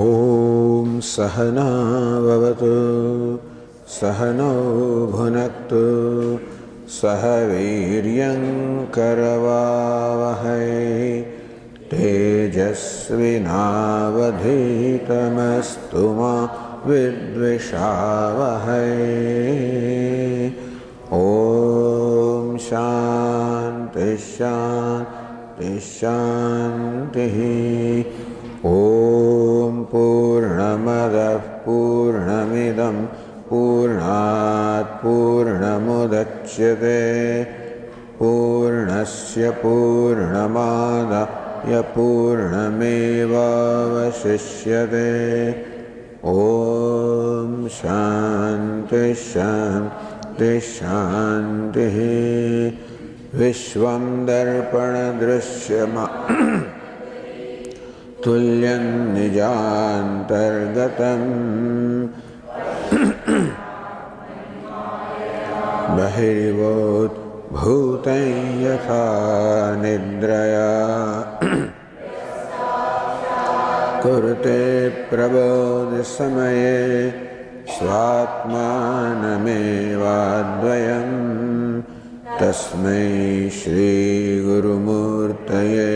ॐ सहना भवतु सहनौ भुनक्तु सह वीर्यं करवावहै तेजस्विनावधीतमस्तु मा विद्विषावहै। ॐ शान्ति शान्ति शान्तिः। ॐ पूर्णमदः पूर्णमिदं पूर्णात् पूर्णमुदच्यते पूर्णस्य पूर्णमादाय पूर्णमेवावशिष्यते। ॐ शान्ति शान्ति शान्तिः। विश्वं दर्पणदृश्यमा तुल्यं निजान्तर्गतम् बहिर्भूतं यथा निद्रया कुरुते प्रबोधसमये स्वात्मानमेवाद्वयं तस्मै श्रीगुरुमूर्तये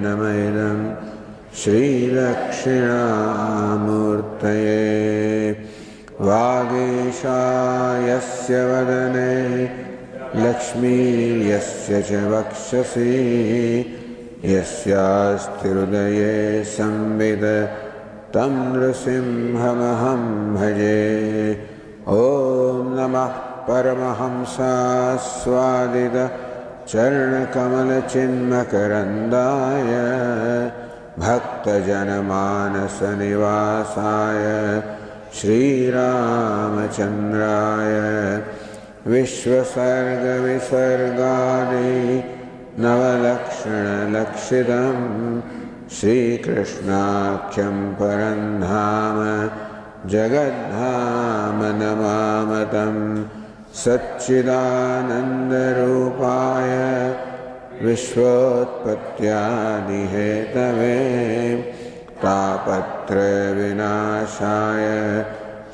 नमः। इदं श्रीदक्षिणामूर्तये। वागीशायस्य वदने लक्ष्मीर्यस्य च वक्षसि यस्यास्ति हृदये संवित् तं नृसिंहमहं भजे। ॐ नमः परमहंसास्वादित चरणकमलचिन्मकरन्दाय भक्तजनमानसनिवासाय श्रीरामचन्द्राय विश्वसर्गविसर्गादि नवलक्षणलक्षितं श्रीकृष्णाख्यं परं धाम जगद्धाम नमामतं। सच्चिदानन्दरूपाय विश्वोत्पत्त्यादिहेतवे तापत्रयविनाशाय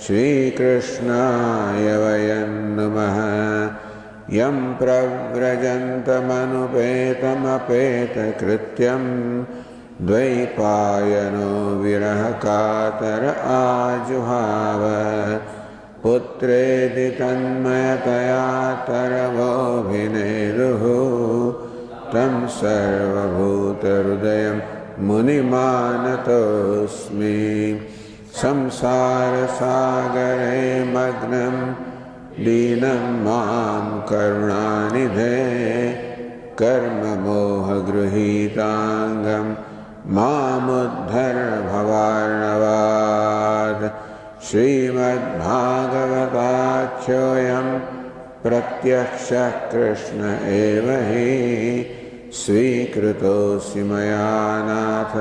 श्रीकृष्णाय वयं नुमः। यं प्रव्रजन्तमनुपेतमपेतकृत्यं द्वैपायनो विरहकातर आजुहाव पुत्रेति तन्मयतया तरवोऽभिनेदुः तं सर्वभूतहृदयं मुनिमानतोऽस्मि। संसारसागरे मग्नं दीनं मां करुणानिधे कर्ममोहगृहीताङ्गं मामुद्धर भवार्णवात्। श्रीमद्भागवताख्योऽयं प्रत्यक्षः कृष्ण एव हि स्वीकृतोऽसि मया नाथ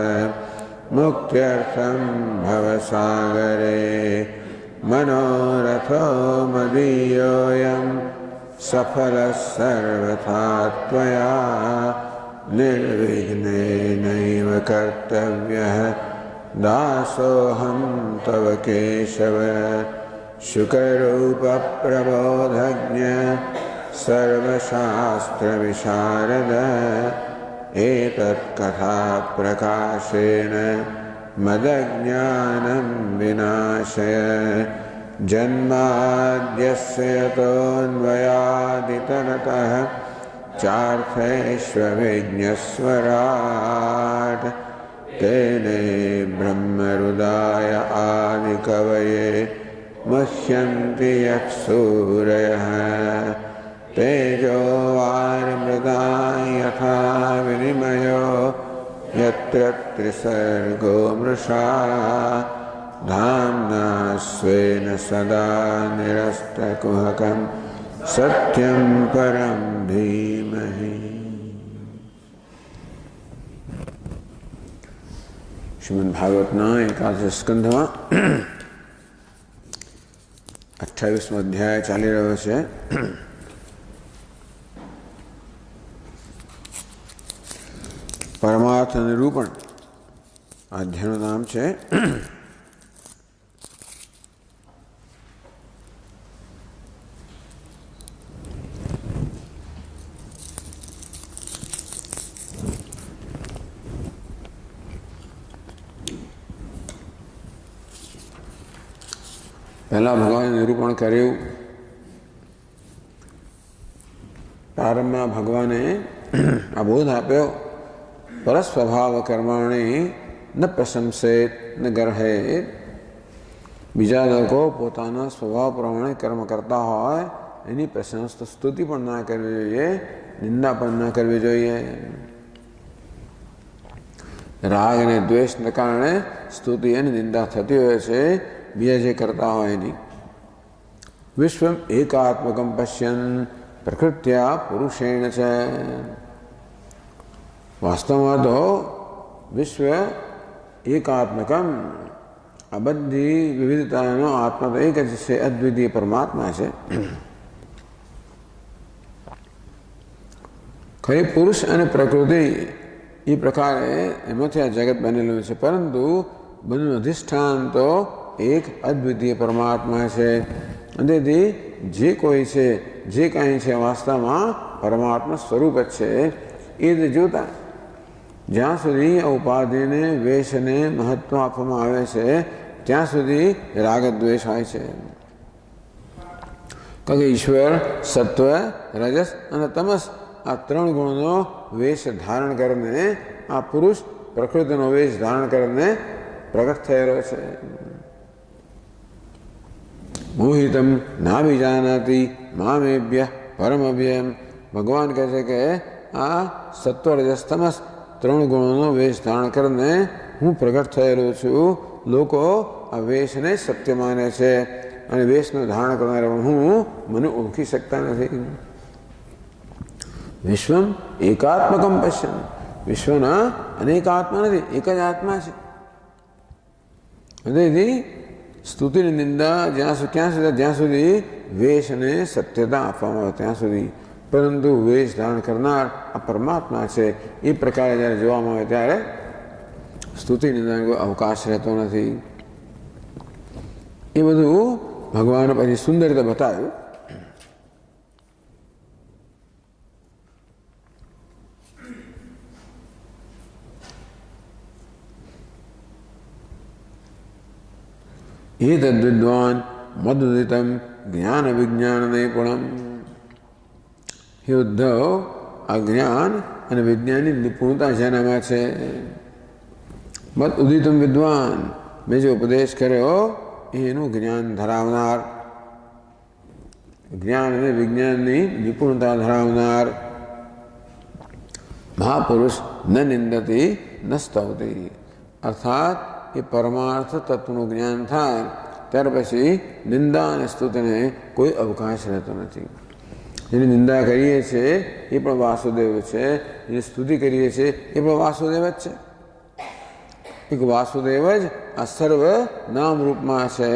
मुक्त्यर्थं भवसागरे। मनोरथो मदीयोऽयं सफलः सर्वथा त्वया निर्विघ्नेनैव कर्तव्यः दासोऽहं तव केशव। शुकरूपप्रबोधज्ञ सर्वशास्त्रविशारद एतत्कथाप्रकाशेन मदज्ञानं विनाशय। जन्माद्यस्य यतोऽन्वयादितरतः चार्थैष्वभिज्ञस्वराट् तेने ब्रह्महृदाय आदिकवये मुह्यन्ति यत्सूरयः। तेजो वारिमृदा यथा विनिमयो यत्र त्रिसर्गो मृषा धाम्ना स्वेन सदा निरस्तकुहकं सत्यं परं धीमहि। श्रीमद्भागवतना एकादश स्कंधમાં 28મો અધ્યાય ચાલી રહ્યો છે। परमार्थ निरूपण अध्ययन नाम है। પહેલાં ભગવાને નિરૂપણ કર્યું. પ્રારંભમાં ભગવાને આ બોધ આપ્યો, પરસ્વભાવ કર્માણી ન પ્રશંસેત ન ગર્હેત. બીજા લોકો પોતાના સ્વભાવ પ્રમાણે કર્મ કરતા હોય એની પ્રશંસા સ્તુતિ પણ ના કરવી જોઈએ, નિંદા પણ ના કરવી જોઈએ. રાગ અને દ્વેષને કારણે સ્તુતિ અને નિંદા થતી હોય છે બીજા જે કરતા હોય એની. વિશ્વમ એકાત્મકમ પશ્યન પ્રકૃત્યા પુરુષેણ છે. વાસ્તવમાં તો વિશ્વ એકાત્મકમ, આ બધી વિવિધતાનો આત્મા તો એક જ છે, અદ્વિતીય પરમાત્મા છે. ખરી પુરુષ અને પ્રકૃતિ એ પ્રકારે એમાંથી આ જગત બનેલું છે, પરંતુ બધું અધિષ્ઠાન તો એક અદ્વિતીય પરમાત્મા છે. તેથી જે કોઈ છે, જે કાંઈ છે વાસ્તવમાં પરમાત્મા સ્વરૂપ જ છે. એ જ જોતા જ્યાં સુધી ઉપાધિને વેશને મહત્વ આપવામાં આવે છે ત્યાં સુધી રાગ દ્વેષ હોય છે. કારણ કે ઈશ્વર સત્વ, રજસ અને તમસ આ ત્રણ ગુણનો વેશ ધારણ કરીને, આ પુરુષ પ્રકૃતિનો વેશ ધારણ કરીને પ્રગટ થયેલો છે. મોહિતમ ના વિજાનાતિ મામેભ્ય પરમભ્યમ. ભગવાન કહે છે કે આ સત્વ, રજસ, તમસ ત્રણ ગુણોનો વેશ ધારણ કરીને હું પ્રગટ થયેલો છું. લોકો આ વેશને સત્ય માને છે અને વેશનું ધારણ કરનાર હું મને ઓળખી શકતા નથી. વિશ્વમ એકાત્મકમ પશ્યન. વિશ્વના અનેક આત્મા નથી, એક જ આત્મા છે. તેથી સ્તુતિની નિંદા જ્યાં સુધી વેશને સત્યતા આપવામાં આવે ત્યાં સુધી. પરંતુ વેશ ધારણ કરનાર આ પરમાત્મા છે એ પ્રકારે જ્યારે જોવામાં આવે ત્યારે સ્તુતિ નિંદાનો કોઈ અવકાશ રહેતો નથી. એ બધું ભગવાને પછી સુંદર રીતે બતાવ્યું. એતદ વિદ્વાન મદુદિતમ જ્ઞાન વિજ્ઞાન નૈપુણમ. હે ઉદ્ધવ, આ જ્ઞાન અને વિજ્ઞાનની નિપુણતા જેનામાં છે. મદ ઉદિતમ વિદ્વાન, મેં જે ઉપદેશ કર્યો એનું જ્ઞાન ધરાવનાર, જ્ઞાન અને વિજ્ઞાનની નિપુણતા ધરાવનાર. મહાપુરુષ ન નિંદતી ન સ્તવતી. અર્થાત એ પરમાર્થ તત્વનું જ્ઞાન થાય ત્યાર પછી નિંદા અને સ્તુતિને કોઈ અવકાશ રહેતો નથી. જેની નિંદા કરીએ છીએ એ પણ વાસુદેવ છે, જેની સ્તુતિ કરીએ છીએ એ પણ વાસુદેવ જ છે. એક વાસુદેવ જ આ સર્વ નામ રૂપમાં છે.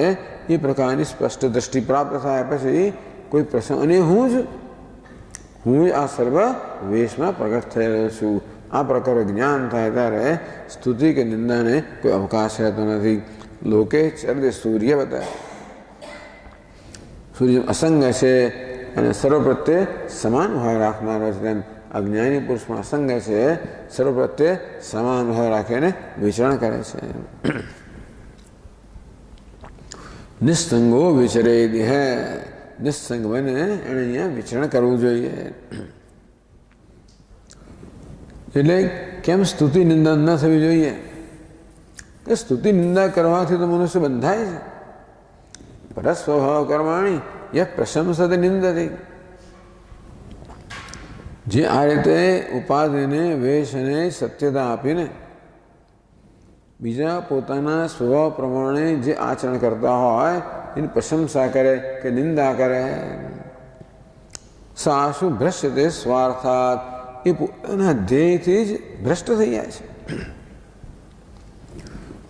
એ પ્રકારની સ્પષ્ટ દ્રષ્ટિ પ્રાપ્ત થાય પછી કોઈ પ્રસંગ, અને હું જ આ સર્વ વેશમાં પ્રગટ થયેલો છું. આ પ્રકારે જ્ઞાન થાય ત્યારે સ્તુતિ કે નિંદાને કોઈ અવકાશ રહેતો નથી. લોકે ચરદે સૂર્ય બતાવે, સૂર્ય અસંગ છે અને સર્વ પ્રત્યે સમાન ભાવ રાખનારો છે. તેમ અજ્ઞાની પુરુષ પણ અસંગ છે, સર્વ પ્રત્યે સમાન ભાવ રાખીને વિચરણ કરે છે. નિસ્સંગો વિચરેદ હે. નિસ્સંગ બને એણે અહીંયા વિચરણ કરવું જોઈએ. એટલે કેમ સ્તુતિ નિંદા ન થવી જોઈએ? કે સ્તુતિ નિંદા કરવાથી તો મનુષ્ય બંધાય છે. પરસ્વભાવ કર્માણી યહ પ્રશંસતે નિંદતી. જે આ રીતે ઉપાધિને વેશને સત્યતા આપીને બીજા પોતાના સ્વભાવ પ્રમાણે જે આચરણ કરતા હોય એની પ્રશંસા કરે કે નિંદા કરે, સાસુ ભ્રષ્યતે સ્વાર્થાત. એ પોતાના ધ્યેયથી જ ભ્રષ્ટ થઈ જાય છે.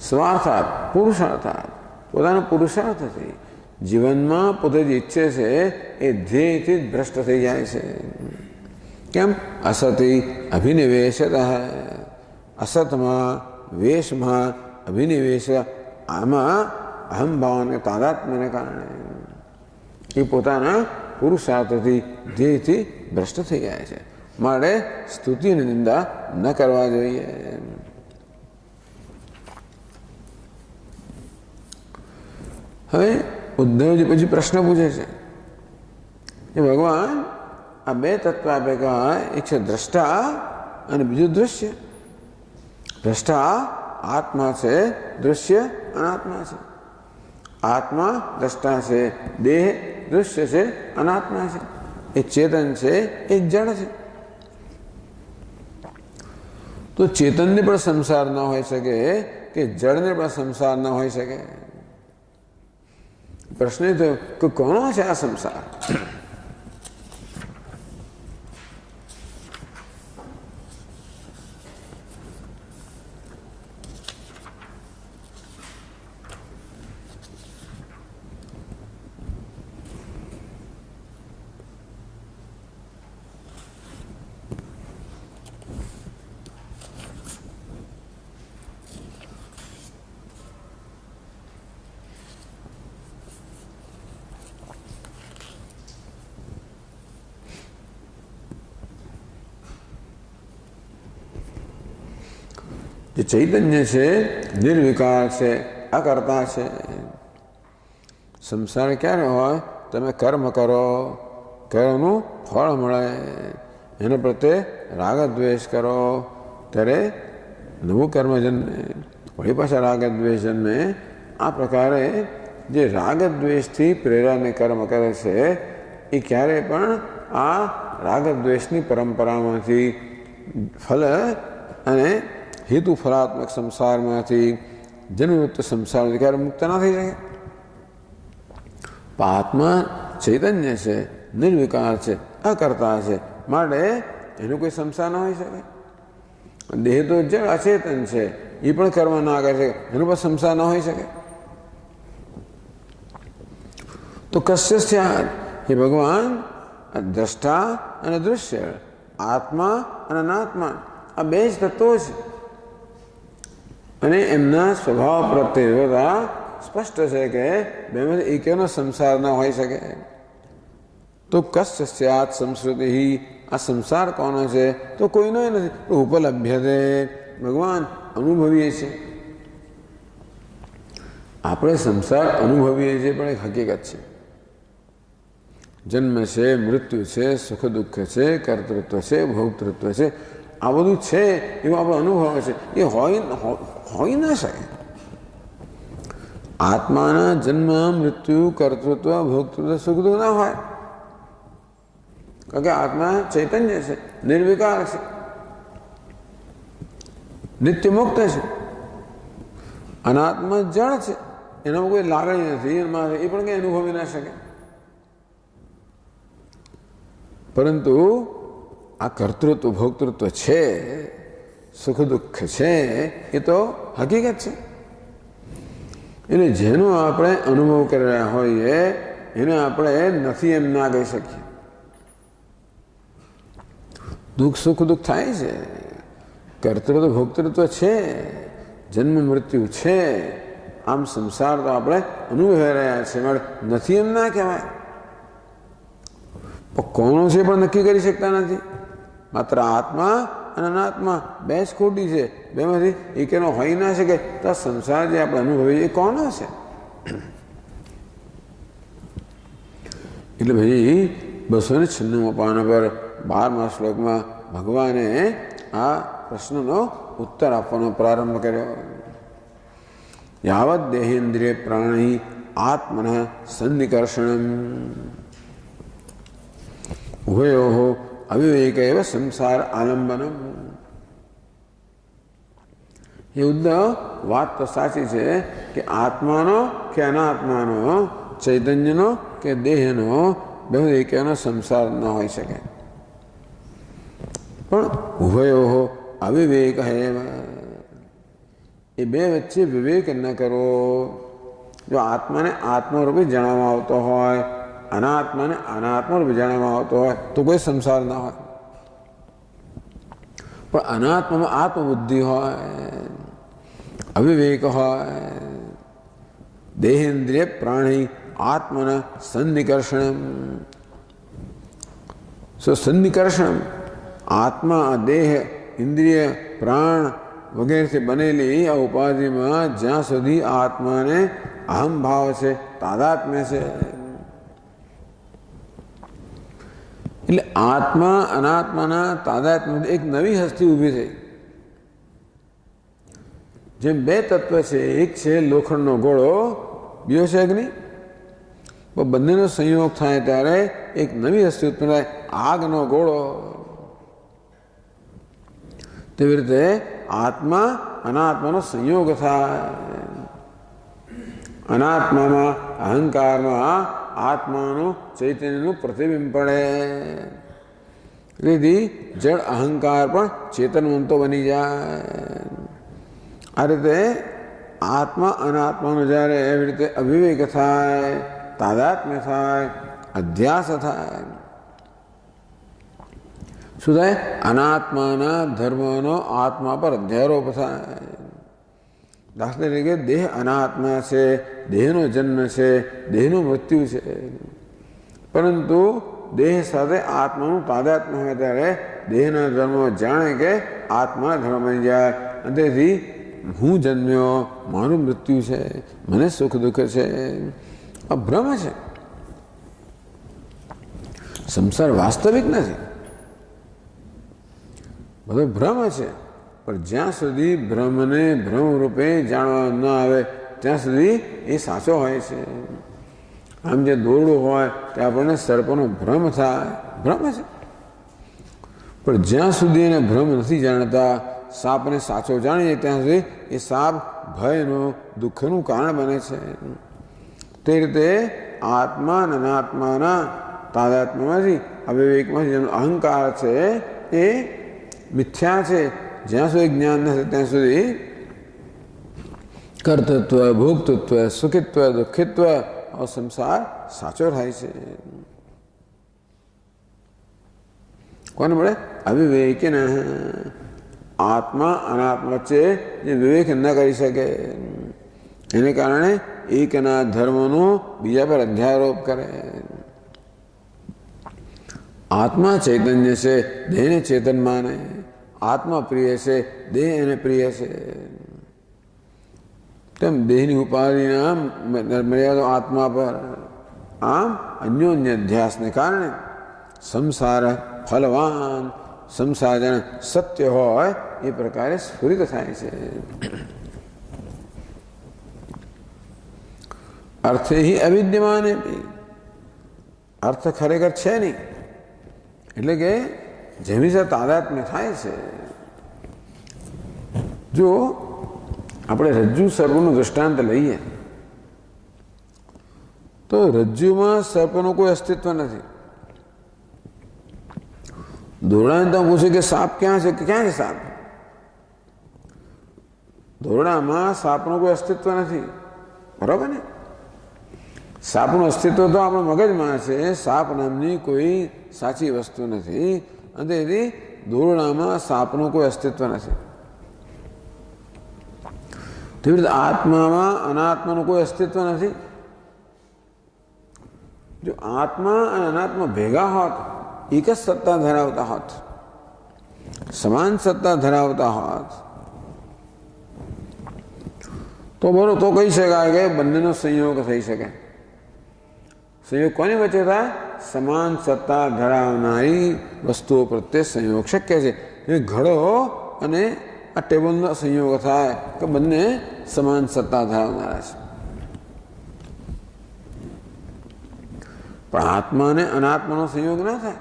સ્વાર્થાત, પુરુષાર્થાત, પોતાના પુરુષાર્થથી જીવનમાં પોતે જે ઈચ્છે છે એ ધ્યેયથી જ ભ્રષ્ટ થઈ જાય છે. કેમ? અસતી અભિનિવેશત. અસતમાં, વેશમાં અભિનિવેશ, આમાં અહંભાવને તાદાત્મ્યને કારણે એ પોતાના પુરુષાર્થથી ધ્યેયથી ભ્રષ્ટ થઈ જાય છે. માટે સ્તુતિની નિંદા ન કરવા જોઈએ. હવે ઉદ્ધવજી પછી પ્રશ્ન પૂછે છે કે ભગવાન આ બે તત્વ આપ્યા, એક છે દ્રષ્ટા અને બીજું દૃશ્ય. દ્રષ્ટા આત્મા છે, દૃશ્ય અનાત્મા છે. આત્મા દ્રષ્ટા છે, દેહ દૃશ્ય છે, અનાત્મા છે. એ ચેતન છે, એ જડ છે. તો ચેતનને પણ સંસાર ન હોઈ શકે કે જડને પણ સંસાર ન હોઈ શકે. પ્રશ્ન એ થયો કે કોનો છે આ સંસાર? જે ચૈતન્ય છે, નિર્વિકાર છે, અકર્તા છે. સંસાર ક્યારે હોય? તમે કર્મ કરો, કર્મનું ફળ મળે, એના પ્રત્યે રાગ દ્વેષ કરો ત્યારે નવું કર્મ જન્મે, વળી પાછા રાગ દ્વેષ જન્મે. આ પ્રકારે જે રાગ દ્વેષથી પ્રેરાને કર્મ કરે છે એ ક્યારે પણ આ રાગ દ્વેષની પરંપરામાંથી ફલ અને હેતુ ફલાત્મક સંસારમાંથી જન્મયુક્ત સંસારમાંથી ક્યારે મુક્ત ના થઈ શકે. આત્મા ચૈતન્ય છે, નિર્વિકાર છે, અકર્તા છે, માટે એનો કોઈ સંસાર ના હોઈ શકે. દેહ તો જડ અચેતન છે, એ પણ કર્મ ના કરી શકે, એનો પણ સંસાર ના હોઈ શકે. તો કશ્ય સ્યાદ? એ ભગવાન દ્રષ્ટા અને દૃશ્ય, આત્મા અને અનાત્મા, આ બે જ તત્વો છે અને એમના સ્વભાવ પ્રત્યે જોતા સ્પષ્ટ છે કે બેમાંથી એકેનો સંસાર ન હોઈ શકે. તો કશ્ય સ્યાત સંસ્કૃતિ? આ સંસાર કોનો છે? તો કોઈનો નથી. ઉપલભ્યતે, ભગવાન અનુભવીએ છીએ. આપણે સંસાર અનુભવીએ છીએ પણ એક હકીકત છે. જન્મ છે, મૃત્યુ છે, સુખ દુઃખ છે, કર્તૃત્વ છે, ભોક્તૃત્વ છે, આ બધું છે એવું આપણો અનુભવ છે. એ હોઈ ના શકે. આત્માના જન્મ, મૃત્યુ, કર્તૃત્વ, ભોક્તૃત્વ, સુખ દુઃખ ના હોય. કારણ કે આત્મા ચૈતન્ય છે, નિર્વિકાર છે, નિત્ય મુક્ત છે. અનાત્મા જળ છે, એનામાં કોઈ લાગણી નથી, એમાં એ પણ કંઈ અનુભવી ના શકે. પરંતુ આ કર્તૃત્વ ભોક્તૃત્વ છે, સુખ દુઃખ છે, એ તો હકીકત છે. એટલે જેનો આપણે અનુભવ કરી રહ્યા હોઈએ એને આપણે નથી એમ ના કહી શકીએ. દુઃખ સુખ દુઃખ થાય છે, કર્તૃત્વ ભોક્તૃત્વ છે, જન્મ મૃત્યુ છે, આમ સંસાર તો આપણે અનુભવી રહ્યા છીએ, માટે નથી એમ ના કહેવાય. કોનો છે પણ નક્કી કરી શકતા નથી. માત્ર આત્મા અને અનાત્મા બે જ ખોટી છે, બેમાંથી એકેનો હોઈ ના શકે. તો આ સંસાર જે આપણે અનુભવીએ એ કોનો છે? એટલે ભાઈ 296 પાના પર 12મા શ્લોકમાં ભગવાને આ પ્રશ્નનો ઉત્તર આપવાનો પ્રારંભ કર્યો. યાવત દેહેન્દ્રિય પ્રાણી આત્મન સન્નિકર્ષણમ ઉભયો અવિવેક એવ સંસાર આલંબનમ. એ ઉદ્ધવ, વાત તો સાચી છે કે આત્માનો કે અનાત્માનો, ચૈતન્યનો કે દેહનો, બે એકેનો સંસાર ન હોઈ શકે. પણ ઉભયો અવિવેક એવ, એ બે વચ્ચે વિવેક ન કરો. જો આત્માને આત્મરૂપે જાણવામાં આવતો હોય, અનાત્માને અનાત્મરૂપે જાણવામાં આવતો હોય તો કોઈ સંસાર ના હોય. પણ અનાત્મામાં આત્મબુદ્ધિ હોય, અવિવેક હોય, દેહેન્દ્રિય પ્રાણી આત્મન સન્નિકર્ષણમ. સન્નિકર્ષણમ, આત્મા, દેહ, ઇન્દ્રિય, પ્રાણ વગેરેથી બનેલી આ ઉપાધિમાં જ્યાં સુધી આત્માને અહમ ભાવ છે, તાદાત્મ્ય છે, એટલે આત્મા અનાત્માના તાદાત્મ્ય એક નવી હસ્તી ઊભી થઈ. જેમ બે તત્વ છે, એક છે લોખંડનો ગોળો, બીજો છે અગ્નિ. બંનેનો સંયોગ થાય ત્યારે એક નવી હસ્તી ઉત્પન્ન થાય, આગનો ગોળો. તેવી રીતે આત્મા અનાત્માનો સંયોગ થાય. અનાત્મામાં અહંકારમાં આત્માનું ચૈતન્યનું પ્રતિબિંબ પડે. તેથી જળ અહંકાર પણ ચેતનવંતો બની જાય. આ રીતે આત્મા અનાત્માનો જ્યારે એવી રીતે અવિવેક થાય, તાદાત્મ્ય થાય, અધ્યાસ થાય, શું થાય? અનાત્માના ધર્મનો આત્મા પર અધ્યારોપ થાય. દાખલા તરીકે દેહ અનાત્મા છે, દેહનો જન્મ છે, દેહનું મૃત્યુ છે, પરંતુ દેહ સાથે આત્માનું તાદાત્મ્ય હોય ત્યારે દેહના ધર્મો જાણે કે આત્માના ધર્મ બની જાય. અને તેથી હું જન્મ્યો, મારું મૃત્યુ છે, મને સુખ દુઃખ છે, આ ભ્રમ છે. સંસાર વાસ્તવિક નથી, બધો ભ્રમ છે. પણ જ્યાં સુધી ભ્રમને ભ્રમ રૂપે જાણવા ન આવે ત્યાં સુધી એ સાચો હોય છે. આમ જે દોરડું હોય તે આપણને સર્પનો ભ્રમ થાય, ભ્રમ છે. પણ જ્યાં સુધી એને ભ્રમ નથી જાણતા, સાપને સાચો જાણીએ ત્યાં સુધી એ સાપ ભયનું, દુઃખનું કારણ બને છે. તે રીતે આત્મા અને અનાત્માના તાદાત્મ્યમાંથી, અવિવેકમાંથી જેનો અહંકાર છે એ મિથ્યા છે. જ્યાં સુધી જ્ઞાન નથી ત્યાં સુધી કર્તૃત્વ, ભોગતૃત્વ, સુખિત્વ, દુઃખિત્વ આ સંસાર સાચો થાય છે. કોને મળે? અવિવેક. આત્મા અનાત્મા વચ્ચે જે વિવેક ન કરી શકે એને કારણે એકના ધર્મનો બીજા પર અધ્યારોપ કરે. આત્મા ચૈતન્ય છે, દેહને ચેતન માને. આત્મા પ્રિય છે, દેહ એને પ્રિય છે. તેમ દેહની ઉપાધિના મર્યાદો આત્મા પર. આમ અન્યોન્ય અધ્યાસને કારણે સંસાર ફલવાન, સંસાર જાણે સત્ય હોય એ પ્રકારે સ્ફુરિત થાય છે. અર્થે હિ અવિદ્યમાન, અર્થ ખરેખર છે નહીં. એટલે કે જેની સાથે તાદાત્મ્ય થાય છે. જો આપણે રજ્જુ સર્પનું દૃષ્ટાંત લઈએ તો રજ્જુમાં સર્પનું કોઈ અસ્તિત્વ નથી. દોરડાને તો પૂછે કે સાપ ક્યાં છે, ક્યાં છે સાપ? દોરડામાં સાપનું કોઈ અસ્તિત્વ નથી, બરાબર ને? સાપનું અસ્તિત્વ તો આપણા મગજમાં છે. સાપ નામની કોઈ સાચી વસ્તુ નથી. અને તેથી દોરડામાં સાપનું કોઈ અસ્તિત્વ નથી. તેવી રીતે આત્મામાં અનાત્માનું કોઈ અસ્તિત્વ નથી. જો આત્મા અને અનાત્મા ભેગા હોત, એક જ સત્તા ધરાવતા હોત, સમાન સત્તા ધરાવતા હોત, તો બોલો તો કહી શકાય કે બંનેનો સંયોગ થઈ શકે. સંયોગ કોની વચ્ચે થાય? સમાન સત્તા ધરાવનારી વસ્તુઓ પ્રત્યે સંયોગ શક્ય છે. ઘડો અને આ ટેબલનો સંયોગ થાય કે બંને સમાન સત્તા ધરાવનારા છે. પણ આત્મા અને અનાત્માનો સંયોગ ના થાય.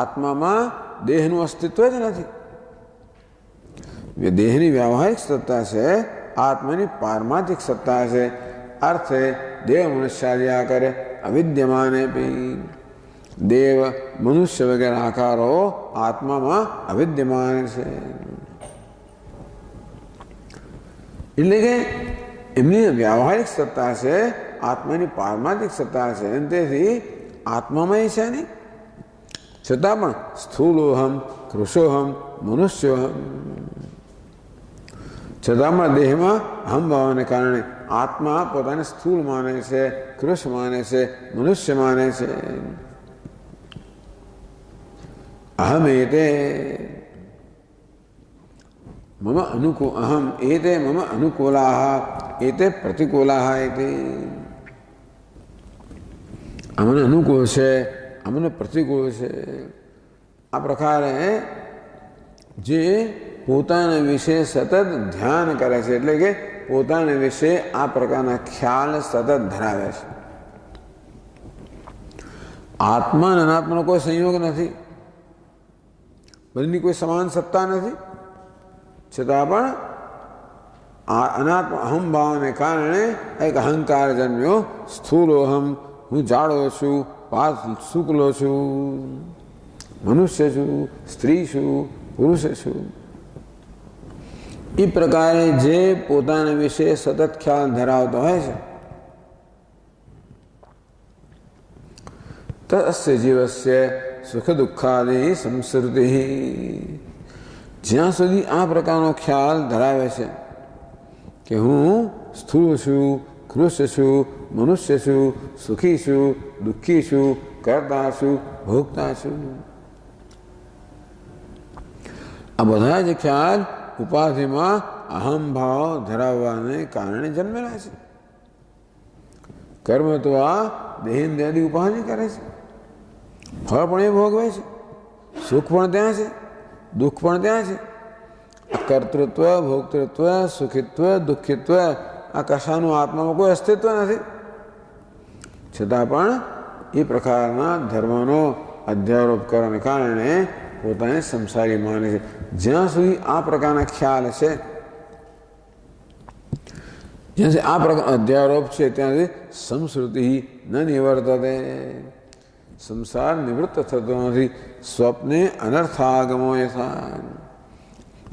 આત્મામાં દેહનું અસ્તિત્વ જ નથી. દેહની વ્યાવહારિક સત્તા છે, આત્માની પારમાર્થિક સત્તા છે. અર્થે દેવ મનુષ્યાદિ કરે અવિદ્યમાને દેવ મનુષ્ય વગેરે આકારો આત્મામાં અવિદ્યમાન છે. એટલે કે એમની વ્યાવહારિક સત્તા છે, આત્માની પારમાર્થિક સત્તા છે. તેથી આત્મામાં છે નહીં, છતાં પણ સ્થૂલોહમ, કૃષોહમ, મનુષ્યોહમ, છતાં પણ દેહમાં અહમ ભાવને કારણે આત્મા પોતાને સ્થૂલ માને છે, કૃષ માને છે, મનુષ્ય માને છે. અહમ એતે મમ અનુકૂળ અહમ એતે મમ અનુકૂલાહ એતે પ્રતિકૂલાહ એતે. આ મને અનુકૂળ છે, આ મને પ્રતિકૂળ છે. આ પ્રકારે જે પોતાના વિશે સતત ધ્યાન કરે છે, એટલે કે પોતાના વિશે આ પ્રકારના ખ્યાલ સતત ધરાવે છે. આત્મા અને અનાત્માનો કોઈ સંયોગ નથી, બંનેની કોઈ સમાન સત્તા નથી. છતાં પણ આ અનાત્મ અહમભાવને કારણે એક અહંકાર જન્મ્યો. સ્થૂલોહમ, હું જાડો છું, પાત શુક્લો છું, મનુષ્ય છું, સ્ત્રી છું, પુરુષ છું. એ પ્રકારે જે પોતાના વિશે સતત ખ્યાલ ધરાવતો હોય છે, તસ્ય જીવસ્ય સુખ દુઃખાદિ સંસૃતિ. જ્યાં સુધી આ પ્રકારનો ખ્યાલ ધરાવે છે કે હું સ્થૂળ છું, કૃષ્ણ છું, મનુષ્ય છું, સુખી છું, દુઃખી છું, કરતા છું, ભોગતા છું, આ બધા જ ખ્યાલ ઉપાધિમાં અહમ ભાવ ધરાવવાને કારણે જન્મેલા છે. કર્મ તો આ દેહેન્દ્રિયાદી ઉપાધિ કરે છે, ફળ પણ એ ભોગવે છે, સુખ પણ ત્યાં છે, દુઃખ પણ ત્યાં છે. આ કર્તૃત્વ, ભોક્તૃત્વ, સુખિત્વ, દુઃખિત્વ, આ કશાનું આત્મામાં કોઈ અસ્તિત્વ નથી. છતાં પણ એ પ્રકારના ધર્મનો અધ્યારોપ કરવાને કારણે પોતાને સંસારી માને છે. જ્યાં સુધી આ પ્રકારના ખ્યાલ છે, જ્યાં સુધી આ પ્રકાર અધ્યારોપ છે, ત્યાં સુધી સંસ્કૃતિ ન નિવર્તતે, સંસાર નિવૃત્ત થતો નથી. સ્વપ્ને અનર્થાગમો યથા.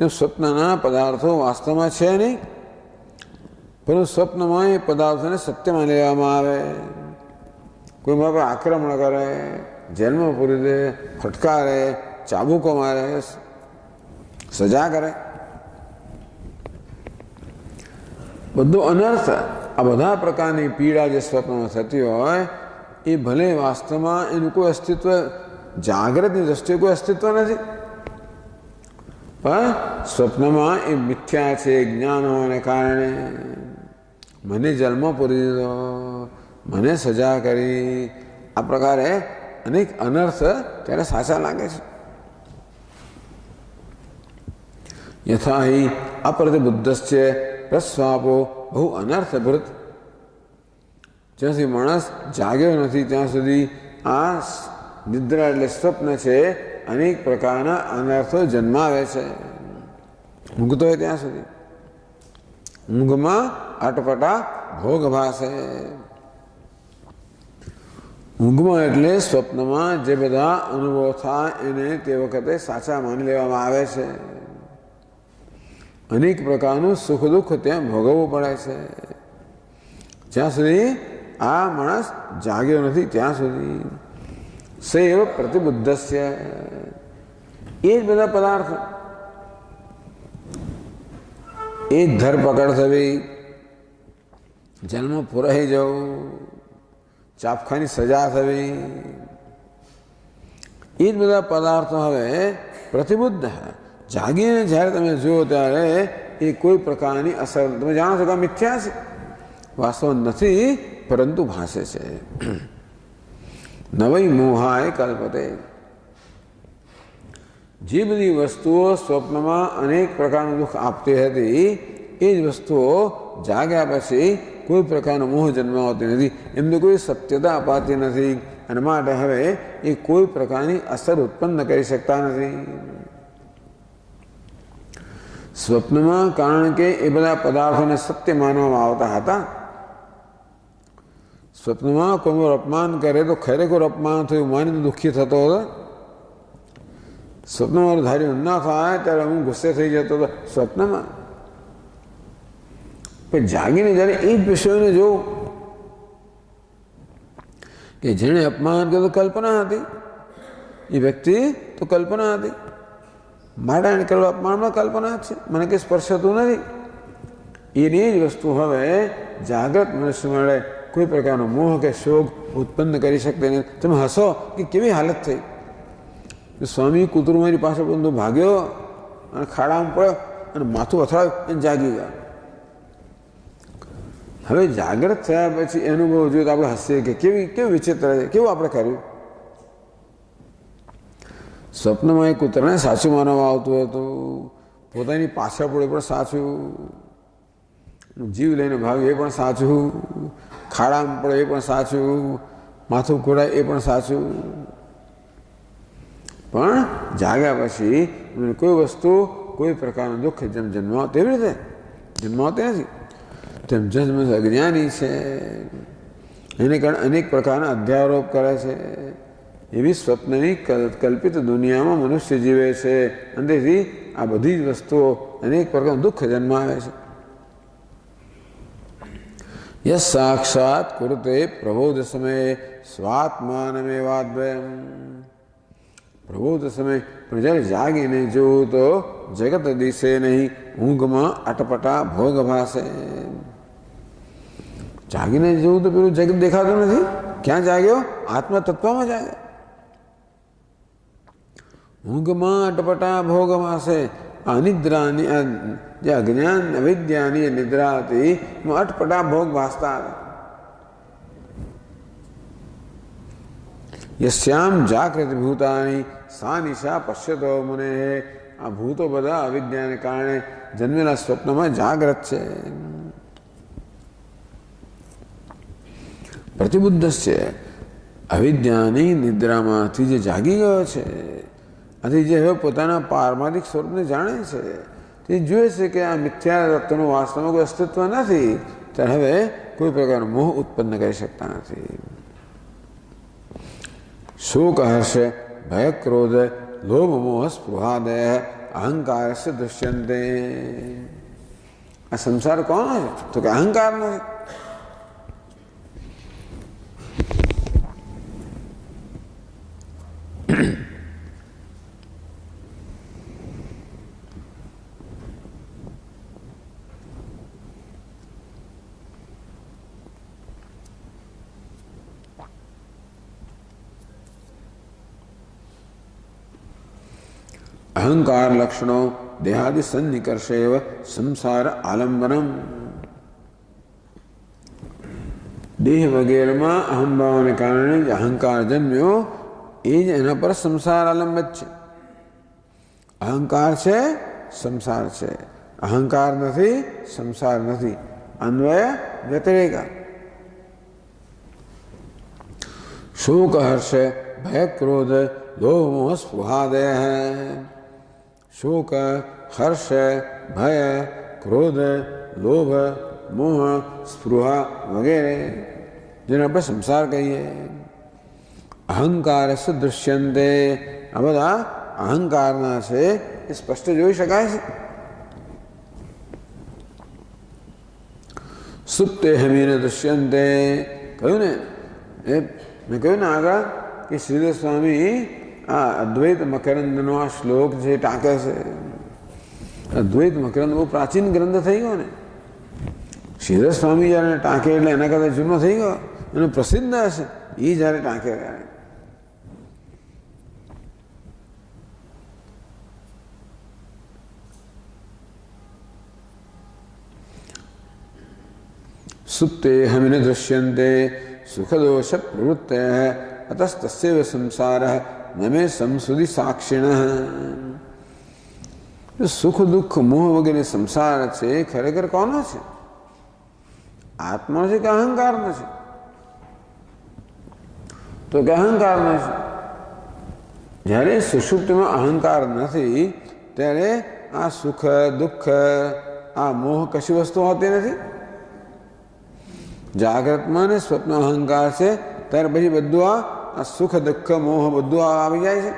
સ્વપ્નના પદાર્થો વાસ્તવમાં છે નહીં, પરંતુ સ્વપ્નમાં એ પદાર્થોને સત્યમાં લેવામાં આવે. કોઈ મારા પર આક્રમણ કરે, જેલમાં પૂરી દે, ફટકારે, ચાબુકો મારે, સજા કરે, બધું અનર્થ. આ બધા પ્રકારની પીડા જે સ્વપ્નમાં થતી હોય એ ભલે વાસ્તવમાં એનું કોઈ અસ્તિત્વ, જાગ્રતની દ્રષ્ટિએ કોઈ અસ્તિત્વ નથી, પણ સ્વપ્નમાં એ મિથ્યા છે. જ્ઞાન હોવાને કારણે મને જેલમાં પૂરી દીધો, મને સજા કરી, આ પ્રકારે અનેક અનર્થ ત્યારે સાચા લાગે છે. યથા હિ અપ્રતિબુદ્ધસ્ય પ્રસ્વાપો બહુ અનર્થભૃત. જ્યાં સુધી માણસ જાગ્યો નથી ત્યાં સુધી આ નિદ્રા એટલે સ્વપ્ન છે, અનેક પ્રકારના અનર્થો જન્માવે છે. ઊંઘતો હોય ત્યાં સુધી ઊંઘમાં અટપટા ભોગ ભાસે. ઊંઘમાં એટલે સ્વપ્નમાં જે બધા અનુભવ થાય એને તે વખતે સાચા માની લેવામાં આવે છે. અનેક પ્રકારનું સુખ દુઃખ ત્યાં ભોગવવું પડે છે. જ્યાં સુધી આ માણસ જાગ્યો નથી ત્યાં સુધી સૈવ પ્રતિબુદ્ધસ્ય, એ જ બધા પદાર્થ, એ જ ધરપકડ થવી, જેલમાં પુરાઈ જવું, ચાપખાની સજા થવી, એ જ બધા પદાર્થો હવે પ્રતિબુદ્ધ. જાગીને જ્યારે તમે જુઓ ત્યારે એ કોઈ પ્રકારની અસર, તમે જાણો છો કે આ મિથ્યા છે, વાસ્તવ નથી, પરંતુ ભાષે છે. નવઈ મોહાય કલ્પતે. જે બધી વસ્તુઓ સ્વપ્નમાં અનેક પ્રકારનું દુઃખ આપતી હતી એ જ વસ્તુઓ જાગ્યા પછી કોઈ પ્રકારનો મોહ જન્માવતી નથી, એમને કોઈ સત્યતા અપાતી નથી, અને માટે હવે એ કોઈ પ્રકારની અસર ઉત્પન્ન કરી શકતા નથી. સ્વપ્નમાં કારણ કે એ બધા પદાર્થોને સત્ય માનવામાં આવતા હતા. સ્વપ્નમાં કોઈ અપમાન કરે તો ખરેખર અપમાન થયું માનીને દુઃખી થતો હતો. સ્વપ્નમાં મારું ધાર્યું ના થાય ત્યારે હું ગુસ્સે થઈ જતો હતો સ્વપ્નમાં. પણ જાગીને જ્યારે એ જ વિષયોને જોઉં કે જેણે અપમાન કર્યું તો કલ્પના હતી, એ વ્યક્તિ તો કલ્પના હતી, માટે એને કરેલું અપમાનમાં કલ્પના જ છે, મને કંઈ સ્પર્શ થતું નથી. એની જ વસ્તુ હવે જાગ્રત મનુષ્ય મળે કોઈ પ્રકારનો મોહ કે શોક ઉત્પન્ન કરી શકતી નહીં. તમે હસો કે કેવી હાલત થઈ. સ્વામી કૂતરું મારી પાસે બધું ભાગ્યો અને ખાડામાં પડ્યો, અને માથું અથડાયું અને જાગી ગયા. હવે જાગ્રત થયા પછી એ અનુભવ જોઈએ તો આપણે હસીએ કે કેવું વિચિત્ર છે, કેવું આપણે કર્યું. સ્વપ્નમાં એ કૂતરાને સાચું માનવામાં આવતું હતું, પોતાની પાછળ પડે પણ સાચું, જીવ લઈને ભાગ્યું એ પણ સાચું, ખાડામાં પડે એ પણ સાચું, માથું ખોડાય એ પણ સાચું. પણ જાગ્યા પછી કોઈ વસ્તુ કોઈ પ્રકારનું દુઃખ જેમ જન્માવ તેવી રીતે જન્માવતી નથી. તેમ જન્મ અજ્ઞાની છે, એને કારણે અનેક પ્રકારના અધ્યારોપ કરે છે. એવી સ્વપ્નની કલ્પિત દુનિયામાં મનુષ્ય જીવે છે અને તેથી આ બધી જ વસ્તુઓ અનેક પ્રકારનું દુઃખ જન્માવે છે. યસ સાક્ષાત કુરુતે પ્રબોધ સમયે સ્વાત્માનમેવાદ્વયમ. પ્રબોધ સમય પણ જ્યારે જાગીને જોવું તો જગત દિશે નહીં, ઊંઘમાં અટપટા ભોગ ભાસે. જાગીને જોવું તો પેલું જગત દેખાતું નથી. ક્યાં જાગ્યો? આત્મા તત્વમાં જાગ્યો. ઊંઘમાં અટપટા ભોગ ભાસે. અનિદ્રાની જે અજ્ઞાન અવિદ્યાની નિદ્રા હતી એમાં અટપટા ભોગ ભાસતા હતા. યસ્યામ જાગૃતિ ભૂતાની સા નિશા પશ્યતો મુને. આ ભૂતો બધા અવિદ્યાને કારણે જન્મેલા સ્વપ્નમાં જાગ્રત છે. પ્રતિબુદ્ધ છે, અવિદ્યાની નિદ્રામાંથી જે જાગી ગયો છે, આથી જે હવે પોતાના પારમાર્થિક સ્વરૂપને જાણે છે, તે જુએ છે કે આ મિથ્યા તત્વનું વાસ્તવમાં કોઈ અસ્તિત્વ નથી, ત્યારે હવે કોઈ પ્રકારનો મોહ ઉત્પન્ન કરી શકતા નથી. શોક હર્ષ ભય ક્રોધ લોભ મોહ સ્પૃહાદય અહંકારસ્ય દૃશ્યંતે. આ સંસાર કોનો છે? તો કે અહંકારનો છે. અહંકાર લક્ષણો દેહાદિ સન્નિકર્ષેવ સંસાર આલંબનમ. દેહ વગેરેમાં અહંભાવને કારણે જે અહંકાર જન્મ્યો એ જ એના પર સંસાર આલંબિત છે. અહંકાર છે, સંસાર છે. અહંકાર નથી, સંસાર નથી. અન્વય વ્યતિરેક. શોક હર્ષ ભય ક્રોધ લોભ મોહ સ્પૃહાદય. શોક હર્ષ ભય ક્રોધ લોભ મોહ સ્પૃહા વગેરે જેને આપણે સંસાર કહીએ. અહંકાર દૃશ્યંતે. આ બધા અહંકારના છે, એ સ્પષ્ટ જોઈ શકાય છે. સુપ્તે હમીને દૃશ્યંતે. કહ્યું ને, મેં કહ્યું ને આગળ કે શ્રીધર સ્વામી આ અદ્વૈત મકરંદનો આ શ્લોક જે ટાંકે છે, અદ્વૈત મકરંદ બહુ પ્રાચીન ગ્રંથ થઈ ગયો ને. શ્રીધર સ્વામી જ્યારે ટાંકે એટલે એના કરતાં જૂનો થઈ ગયો, એનું પ્રસિદ્ધ હશે એ જ્યારે ટાંકે ત્યારે. સુપ્તે હમિને દૃશ્યંતે સુખદોષ પ્રવૃત્તય અતસ્તસ્યૈવ સંસારઃ નમે સંસુધિ સાક્ષિણઃ. સુખ દુઃખ મોહ વગેરે સંસાર છે એ ખરેખર કોનો છે? આત્મા છે કે અહંકારનો છે? તો કે અહંકારનો છે. જ્યારે સુષુપ્તિમાં અહંકાર નથી ત્યારે આ સુખ દુઃખ આ મોહ કશી વસ્તુ હોતી નથી. જાગ્રતમાં ને સ્વપ્ન અહંકાર છે, ત્યારે પછી બધું આ સુખ દુઃખ મોહ બધું આવી જાય છે.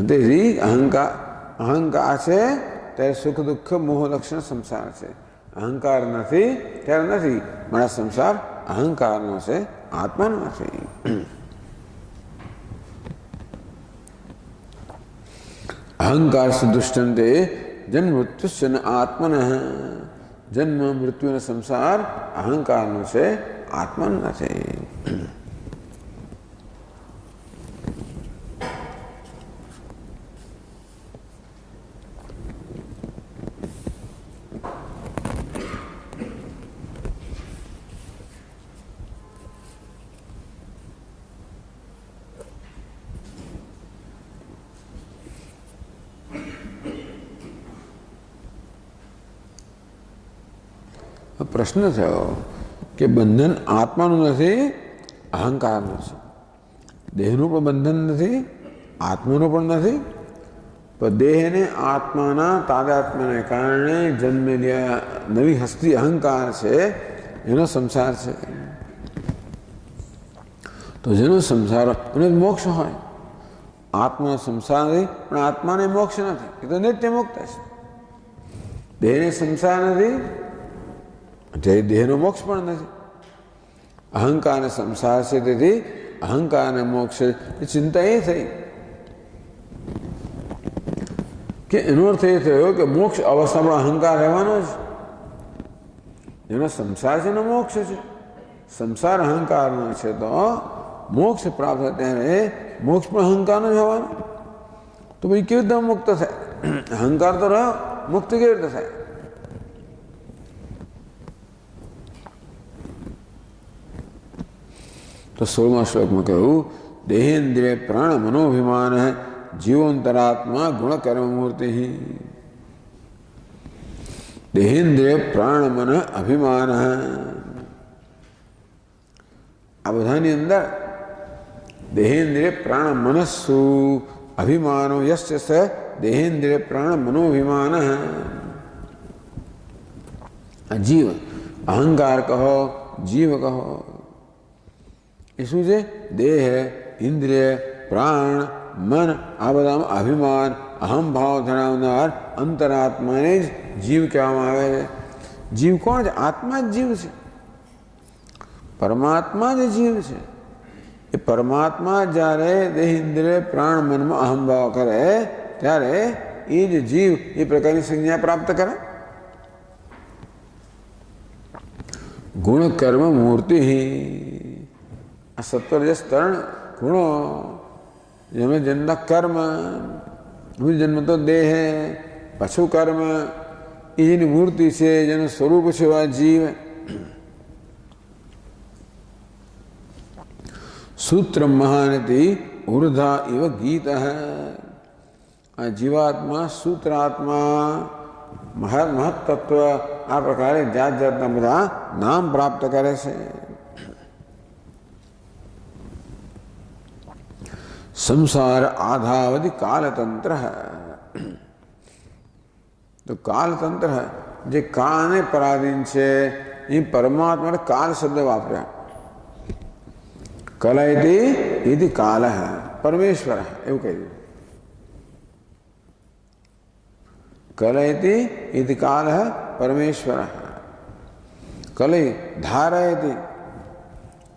તેથી અહંકાર છે ત્યારે સુખ દુઃખ મોહ લક્ષણ સંસાર છે. અહંકાર નથી ત્યારે નથી. મારા સંસાર અહંકારનો છે, આત્માનો નથી. અહંકાર સુદુષ્ટંતે જન્મ મૃત્યુશ્ચ આત્મન. જન્મ મૃત્યુનો સંસાર અહંકારનો છે, આત્માનો નથી. પ્રશ્ન થયો કે બંધન આત્માનું નથી, અહંકારનું છે. દેહનું પણ બંધન નથી, આત્માનું પણ નથી. પણ દેહને આત્માના તાદાત્મ્યને કારણે જન્મેલી નવી હસ્તી અહંકાર છે, એનો સંસાર છે. તો જેનો સંસાર એનો મોક્ષ હોય. આત્માનો સંસાર નથી, પણ આત્માને મોક્ષ નથી, એ તો નિત્ય મુક્ત છે. દેહને સંસાર નથી, તે દેહનો મોક્ષ પણ નથી. અહંકારને સંસાર છે, તેથી અહંકારને મોક્ષ. એ ચિંતા એ થઈ કે એનો અર્થ એ થયો કે મોક્ષ અવસ્થામાં અહંકાર રહેવાનો જ. જેનો સંસાર છે એનો મોક્ષ છે. સંસાર અહંકારનો છે, તો મોક્ષ પ્રાપ્ત થાય ત્યારે મોક્ષ પણ અહંકારનો જ હોવાનો. તો ભાઈ કેવી રીતે મુક્ત થાય? અહંકાર તો રહ્યો, મુક્ત કેવી રીતે થાય? તો 16મા શ્લોકમાં કહ્યું, દેહેન્દ્રિય પ્રાણ મનોભિમાન જીવોંતરાત્મા ગુણકર્મ મૂર્તિ. દેહેન્દ્રિય પ્રાણ મન અભિમાન, આ બધાની અંદર દેહેન્દ્રિય પ્રાણ મનસ્સુ અભિમાનો યસ્ય સ દેહેન્દ્રિય પ્રાણ મનોભિમાન. આ જીવ, અહંકાર કહો, જીવ કહો, એ શું છે? દેહ, ઇન્દ્રિય, પ્રાણ, મન, આ બધામાં અભિમાન, અહમ ભાવ ધરાવનાર અંતરાત્માને જ જીવ કહેવામાં આવે છે. જીવ કોણ છે? આત્મા જ જીવ છે. પરમાત્મા જ જીવ છે. એ પરમાત્મા જ્યારે દેહ, ઇન્દ્રિય, પ્રાણ, મનમાં અહમ ભાવ કરે ત્યારે એ જ જીવ એ પ્રકારની સંજ્ઞા પ્રાપ્ત કરે. ગુણ કર્મ મૂર્તિ. આ સત્વરજસ ત્રણ ગુણો, જેનો જન્મ કર્મ, જન્મ તો દેહ, પાછું કર્મ, એ જેની મૂર્તિ છે, જેનું સ્વરૂપ છે આ જીવ. સૂત્ર મહાનતિ ઉર્ધા ઇવ ગીત. આ જીવાત્મા, સૂત્રાત્મા, મહત્તત્વ, આ પ્રકારે જાત જાતના બધા નામ પ્રાપ્ત કરે છે. સંસાર આધાવધિ કાલતંત્ર. તો કાલતંત્ર જે કાળને પરાધીન છે, એ પરમાત્મા કાલ શબ્દ વાપર્યા. કલયતિ ઇતિ કાલ, પરમેશ્વર એવું કહી દીધું. કલયતિ ઇતિ કાલ પરમેશ્વર. કલય ધારયતિ,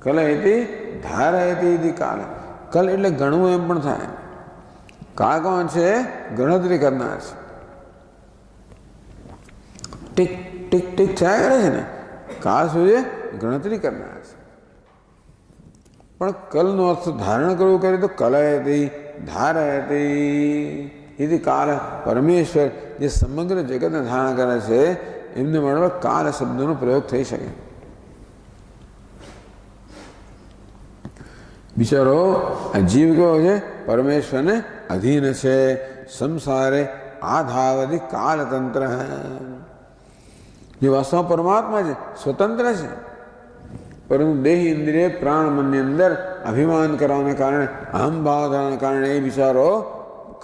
કલયતિ ધારયતિ ઇતિ કાલ. કલ એટલે ગણવું એમ પણ થાય. કાળ કોણ છે? ગણતરી કરનાર છે. ટીક ટીક ટીક થયા કરે છે ને, કાળ શું છે? ગણતરી કરનાર છે. પણ કલનો અર્થ ધારણ કરવું કરે તો કલયતિ ધારયતિ ઇતિ કાલ પરમેશ્વર, જે સમગ્ર જગતને ધારણ કરે છે, એમને મળવા કાલ શબ્દનો પ્રયોગ થઈ શકે. બિચારો આ જીવ કયો છે? પરમેશ્વરને અધીન છે. સંસારે આધાવધિ કાલતંત્ર. જે વાસ્તવમાં પરમાત્મા છે, સ્વતંત્ર છે, પરંતુ દેહ, ઇન્દ્રિય, પ્રાણ, મનની અંદર અભિમાન કરવાને કારણે, અહમ ભાવ ધરાવવાને કારણે એ બિચારો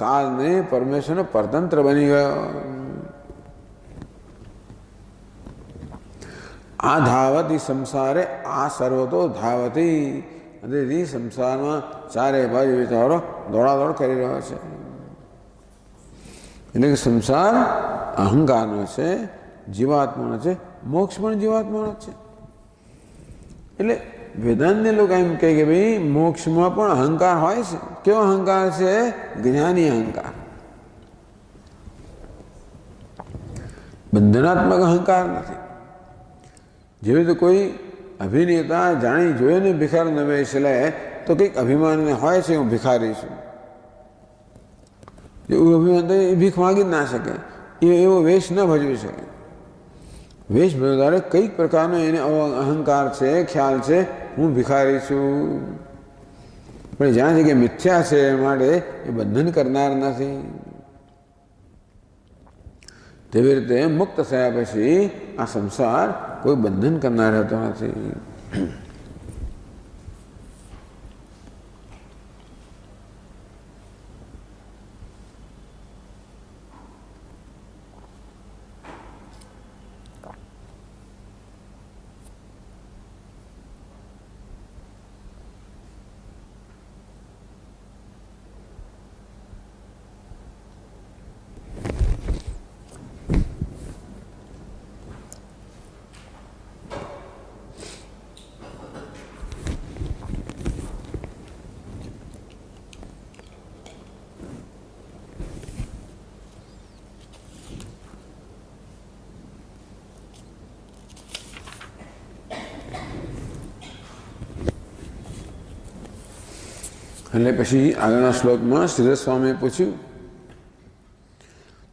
કાલને પરમેશ્વરનો પરતંત્ર બની ગયો. આ ધાવતી સંસારે આ સર્વતો ધાવતી. તેથી સંસારમાં ચારે બાજુ વિચારો દોડાદોડ કરી રહ્યો છે. એટલે કે સંસાર અહંકારનો છે, જીવાત્માનો છે, મોક્ષ પણ જીવાત્માનો છે. એટલે વેદાંતને લોકો એમ કહે કે ભાઈ મોક્ષમાં પણ અહંકાર હોય છે. કેવો અહંકાર છે? જ્ઞાની અહંકાર. બંધનાત્મક અહંકાર નથી. જેવી રીતે કોઈ અભિનેતા જાણી જોઈને ભિખારીનો વેશ લે તો કંઈક અભિમાન હોય છે, હું ભિખારી છું. એવું અભિમાન તો એ ભીખ માગી જ ના શકે, એવો વેશ ન ભજવી શકે. વેશ ભજવનારે કઈક પ્રકારનો એને અહંકાર છે, ખ્યાલ છે, હું ભિખારી છું. પણ જ્યાં જગ્યાએ મિથ્યા છે માટે એ બંધન કરનાર નથી. તેવી રીતે મુક્ત થયા પછી આ સંસાર કોઈ બંધન કરનાર રહેતો નથી. એટલે પછી આગળના શ્લોકમાં શ્રીધર સ્વામીએ પૂછ્યું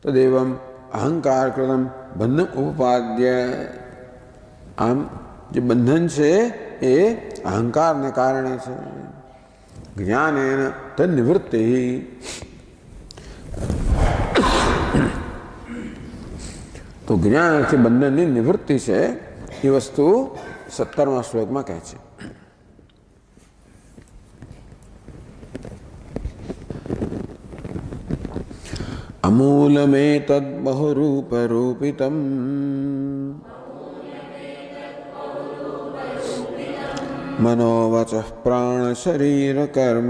તો દેવમ અહંકાર કૃતમ બંધન ઉપપાદ્ય. આમ જે બંધન છે એ અહંકારને કારણે છે. જ્ઞાનેન તન્નિવૃત્તિ. તો જ્ઞાનથી બંધનની નિવૃત્તિ છે એ વસ્તુ 17મા શ્લોકમાં કહે છે. અમૂલમેતદ બહુરૂપરૂપિતમ મનોવચઃ પ્રાણ શરીર કર્મ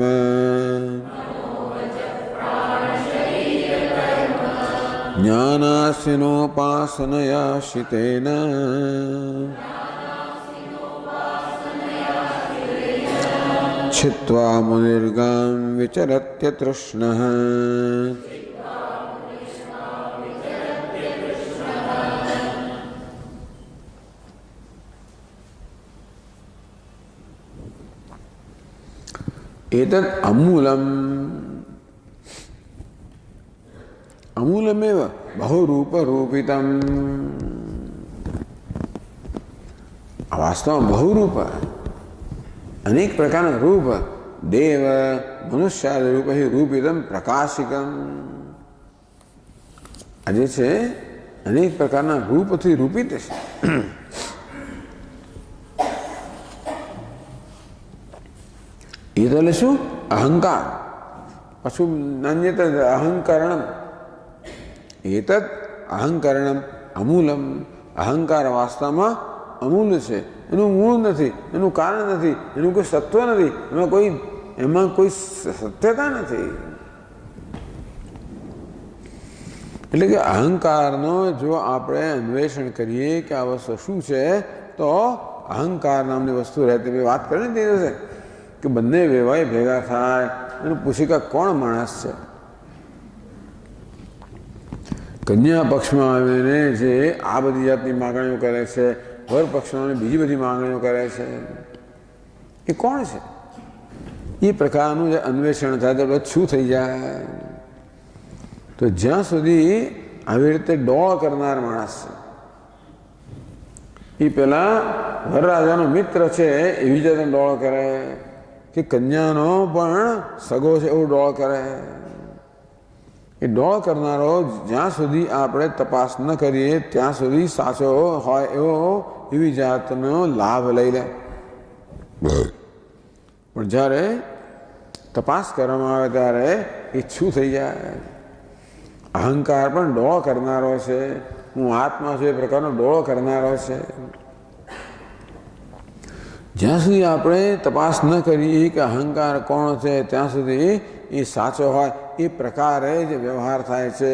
જ્ઞાનાસ્યનોપાસનયા શિતેન છિત્વા મુનિર્ગામ વિચરત્ય તૃષ્ણઃ. एतत् अमूलम अमूलमेव बहुरूप रूपितम. वास्तव में बहुरूप अनेक प्रकार रूप देव मनुष्यादि रूप ही रूपितम प्रकाशिकम. આજે છે અનેક પ્રકારના રૂપથી રૂપિત છે. એ તો એટલે શું? અહંકાર. પાછું નાન્યત અહંકરણમ. એતદ અહંકરણમ અમૂલમ. અહંકાર વાસ્તવમાં અમૂલ છે. એનું મૂળ નથી, એનું કારણ નથી, એનું કોઈ સત્વ નથી, એમાં કોઈ સત્યતા નથી. એટલે કે અહંકારનો જો આપણે અન્વેષણ કરીએ કે આ વસ્તુ શું છે તો અહંકાર નામની વસ્તુ રહેતી વાત કરીને તે જશે કે બંને વેવાય ભેગા થાય અને પૂછી કે કોણ માણસ છે. કન્યા પક્ષમાં આવીને જે આ બધી જાતની માગણીઓ કરે છે, વર પક્ષમાં બીજી બધી માગણીઓ કરે છે, એ કોણ છે? એ પ્રકારનું જે અન્વેષણ થાય તો શું થઈ જાય? તો જ્યાં સુધી આવી રીતે ડોળ કરનાર માણસ છે, એ પેલા વરરાજાનો મિત્ર છે એવી રીતે ડોળ કરે કે કન્યાનો પણ સગો છે એવું ડોળ કરે. એ ડોળ કરનારો જ્યાં સુધી આપણે તપાસ ન કરીએ ત્યાં સુધી સાચો હોય એવી જાતનો લાભ લઈ લે. પણ જ્યારે તપાસ કરવામાં આવે ત્યારે એ શું થઈ જાય? અહંકાર પણ ડોળ કરનારો છે. હું આત્મા છું એ પ્રકારનો ડોળ કરનારો છે. જ્યાં સુધી આપણે તપાસ ન કરીએ કે અહંકાર કોણ છે ત્યાં સુધી એ સાચો હોય એ પ્રકારે જ વ્યવહાર થાય છે.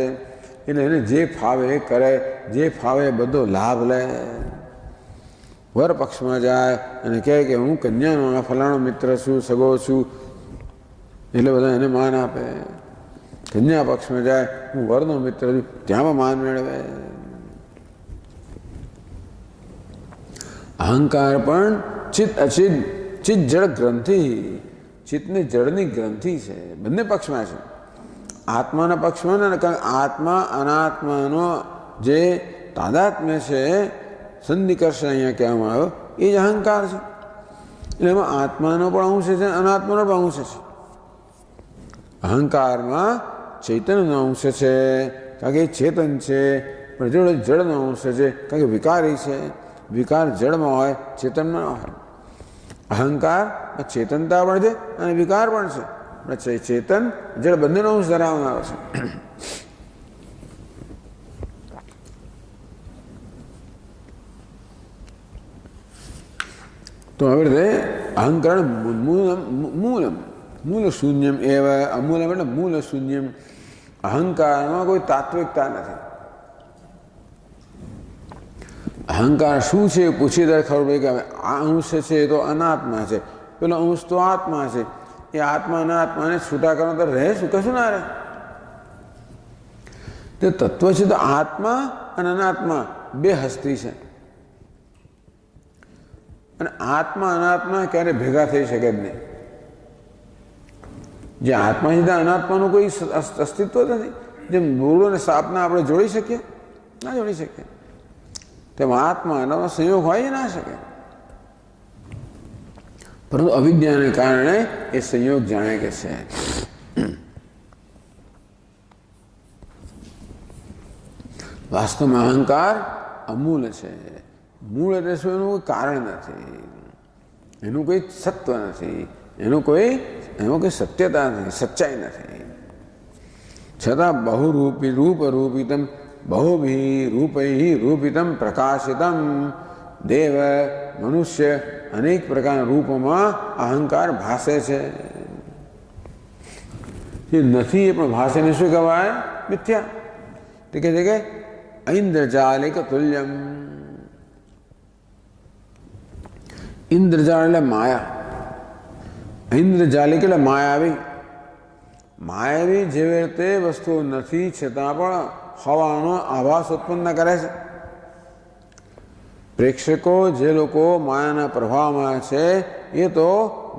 એટલે એને જે ફાવે એ કરે, જે ફાવે બધો લાભ લે. વર પક્ષમાં જાય અને કહે કે હું કન્યાનો ફલાણો મિત્ર છું, સગો છું, એટલે બધા એને માન આપે. કન્યા પક્ષમાં જાય હું વરનો મિત્ર છું, ત્યાંમાં માન મેળવે. અહંકાર પણ ચિત્ત અચિત ચિત્ત જળ ગ્રંથિ. ચિત્તની જળની ગ્રંથિ છે. બંને પક્ષમાં છે. આત્માના પક્ષમાં ને આત્મા અનાત્માનો જે તાદાત્મ્ય છે, સંનિકર્ષ અહીંયા કહેવામાં આવ્યો, એ જ અહંકાર છે. એટલે એમાં આત્માનો પણ અંશ છે, અનાત્માનો પણ અંશ છે. અહંકારમાં ચૈતન્યનો અંશ છે, કારણ કે એ ચેતન છે. પણ જોડે જળનો અંશ છે, કારણ કે વિકારી છે. વિકાર જળમાં હોય, ચેતનમાં ન હોય. અહંકાર ચેતનતા પણ છે અને વિકાર પણ છે. ચેતન જળ બંનેનો અંશ ધરાવનારો છે. તો હવે રીતે અહંકાર મૂળ શૂન્યમ એવા અમૂલમ એટલે મૂળ શૂન્યમ. અહંકારમાં કોઈ તાત્વિકતા નથી. અહંકાર શું છે પૂછી ત્યારે ખબર પડી કે આ અંશ છે એ તો અનાત્મા છે, પેલો અંશ તો આત્મા છે. એ આત્મા અનાત્માને છૂટા કરવા તો રહે શું, કશું ના રહે. તે તત્વ છે તો આત્મા અને અનાત્મા બે હસ્તી છે, અને આત્મા અનાત્મા ક્યારે ભેગા થઈ શકે જ નહીં. જે આત્મા છે ત્યાં અનાત્માનું કોઈ અસ્તિત્વ નથી. જેમ દોરડો અને સાપના આપણે જોડી શકીએ, ના જોડી શકીએ. તેમ આત્મા અનાત્મા સંયોગ હોય ના શકે. પરંતુ અવિદ્યાને કારણે એ સંયોગ જાણે કે છે. વાસ્તવમાં અહંકાર અમૂલ છે. મૂળ એટલે શું? એનું કોઈ કારણ નથી, એનું કોઈ સત્વ નથી, એમાં કોઈ સત્યતા નથી, સચ્ચાઈ નથી. છતાં બહુરૂપી રૂપરૂપિતમ બહુભી રૂપૈ રૂપિતમ પ્રકાશિતમ દેવ મનુષ્ય અનેક પ્રકારના રૂપોમાં અહંકાર ભાસે છે. જે નથી એ પણ ભાસે ને શું કહેવાય? મિથ્યા. તે કહે છે કે ઐન્દ્રજાલિક તુલ્યમ. ઇન્દ્રજાળ એટલે માયા. ઐન્દ્રજાલિક એટલે માયાવી. માયાવી જેવી રીતે વસ્તુ નથી છતાં પણ હવાનો આભાસ ઉત્પન્ન કરે છે. પ્રેક્ષકો જે લોકો માયાના પ્રભાવમાં છે એ તો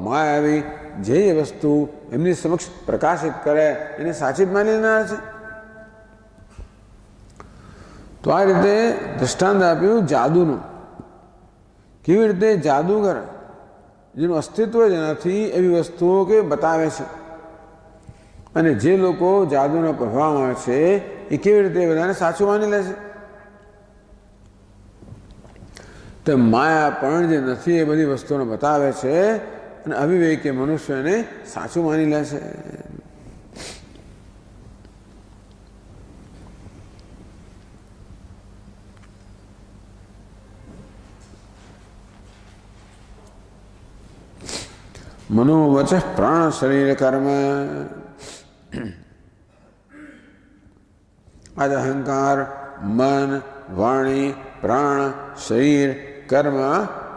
માયાવી જે વસ્તુ એમની સમક્ષ પ્રકાશિત કરે એને સાચી જ માની લેનાર છે. તો આ રીતે દૃષ્ટાંત આપ્યું જાદુનું. કેવી રીતે જાદુગર જેનું અસ્તિત્વ જ નથી એવી વસ્તુઓ કે બતાવે છે, અને જે લોકો જાદુના પ્રભાવમાં છે એ કેવી રીતે બધાને સાચું માની લે છે. તો માયા પણ જે નથી એ બધી વસ્તુઓને બતાવે છે, અને અવિવેકી મનુષ્યને સાચું માની લે છે. મનોવચ પ્રાણ શરીર કર્મ. આજ અહંકાર, મન, વાણી, પ્રાણ, શરીર, કર્મ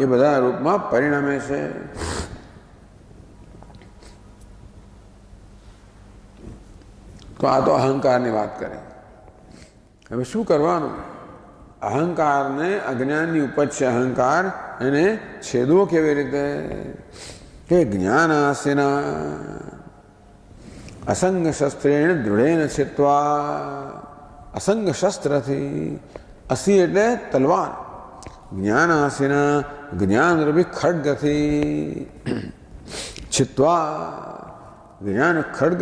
એ બધા રૂપમાં પરિણમે છે. તો આ તો અહંકારની વાત કરે. હવે શું કરવાનું? અહંકારને અજ્ઞાનની ઉપજ છે અહંકાર, એને છેદવો કેવી રીતે? કે જ્ઞાનાસિના અસંગ શસ્ત્રેણ દૃઢેન છિત્વા. અસંગ શસ્ત્રથી, અસી એટલે તલવાર, જ્ઞાનાસિના જ્ઞાનરૂપી ખડગથી છિત્વા. જ્ઞાન ખડગ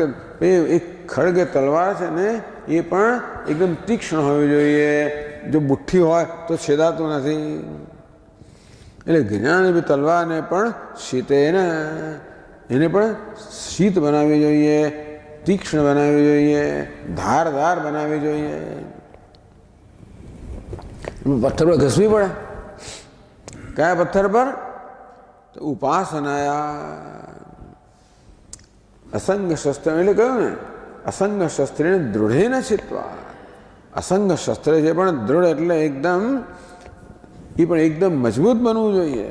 એક ખડગ તલવાર છે ને એ પણ એકદમ તીક્ષ્ણ હોવી જોઈએ. જો બુઠ્ઠી હોય તો છેદાતું નથી. એટલે જ્ઞાનરૂપી તલવારને પણ શીતેને, એને પણ શીત બનાવવી જોઈએ, તીક્ષ્ણ બનાવવી જોઈએ, ધારદાર બનાવવી જોઈએ. પથ્થર પર ઘસવી પડે. કયા પથ્થર પર? તો ઉપાસનાયા. અસંગ શસ્ત્ર એટલે કહ્યું ને, અસંગ શસ્ત્રને દૃઢેન છિત્વા. અસંગ શસ્ત્ર છે પણ દૃઢ એટલે એકદમ, એ પણ એકદમ મજબૂત બનવું જોઈએ.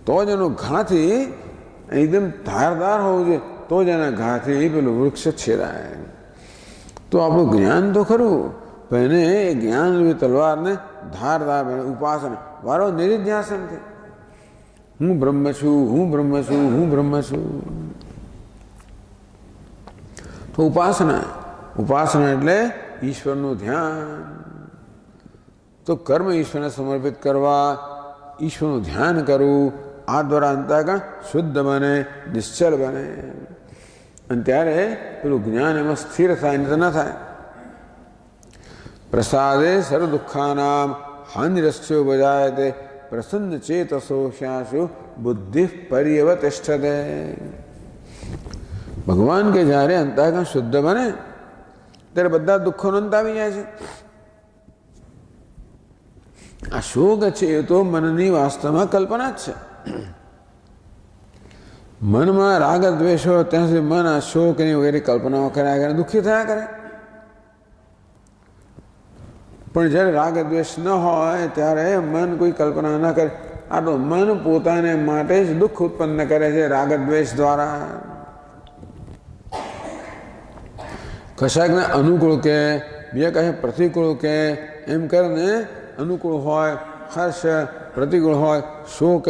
તો જ એનો ઘાથી એકદમ ધારદાર હોવું જોઈએ, તો જ એના ઘાથી પેલું વૃક્ષ છેદાય. તો આપણું જ્ઞાન તો ખરું, પણ એને એ જ્ઞાન તલવારને ધારદાર ઉપાસના વારો નિરિધ્યાસનથી. હું બ્રહ્મ છું, હું બ્રહ્મ છું, હું બ્રહ્મ છું. તો ઉપાસના એટલે ઈશ્વરનું ધ્યાન. તો કર્મ ઈશ્વરને સમર્પિત કરવા, ઈશ્વરનું ધ્યાન કરવું, આ દ્વારા અંતઃકરણ શુદ્ધ બને, નિશ્ચલ બને. અને ત્યારે પેલું જ્ઞાન એમાં સ્થિર થાય ને તો ન થાય. प्रसादे सर्व दुखानाम हानिरस्यो बजायते प्रसन्न चेतसो श्यासु बुद्धि पर्यवतिष्ठते। भगवान के જ્યારે અંતઃકરણ શુદ્ધ બને ત્યારે બધા દુઃખોનો અંત આવી જાય છે। આ શોક છે એ તો મનની વાસ્તવમાં કલ્પના જ છે। મનમાં રાગ દ્વેષ હોય ત્યાં સુધી મન આ શોકની વગેરે કલ્પનાઓ કર્યા કરે, દુઃખી થયા કરે। પણ જ્યારે રાગ દ્વેષ ન હોય ત્યારે મન કોઈ કલ્પના ન કરે। આ તો મન પોતાને માટે જ દુઃખ ઉત્પન્ન કરે છે રાગ દ્વેષ દ્વારા। કશાકને અનુકૂળ કે બીજા કશે પ્રતિકૂળ કે એમ કરીને અનુકૂળ હોય હર્ષ, પ્રતિકૂળ હોય શોક,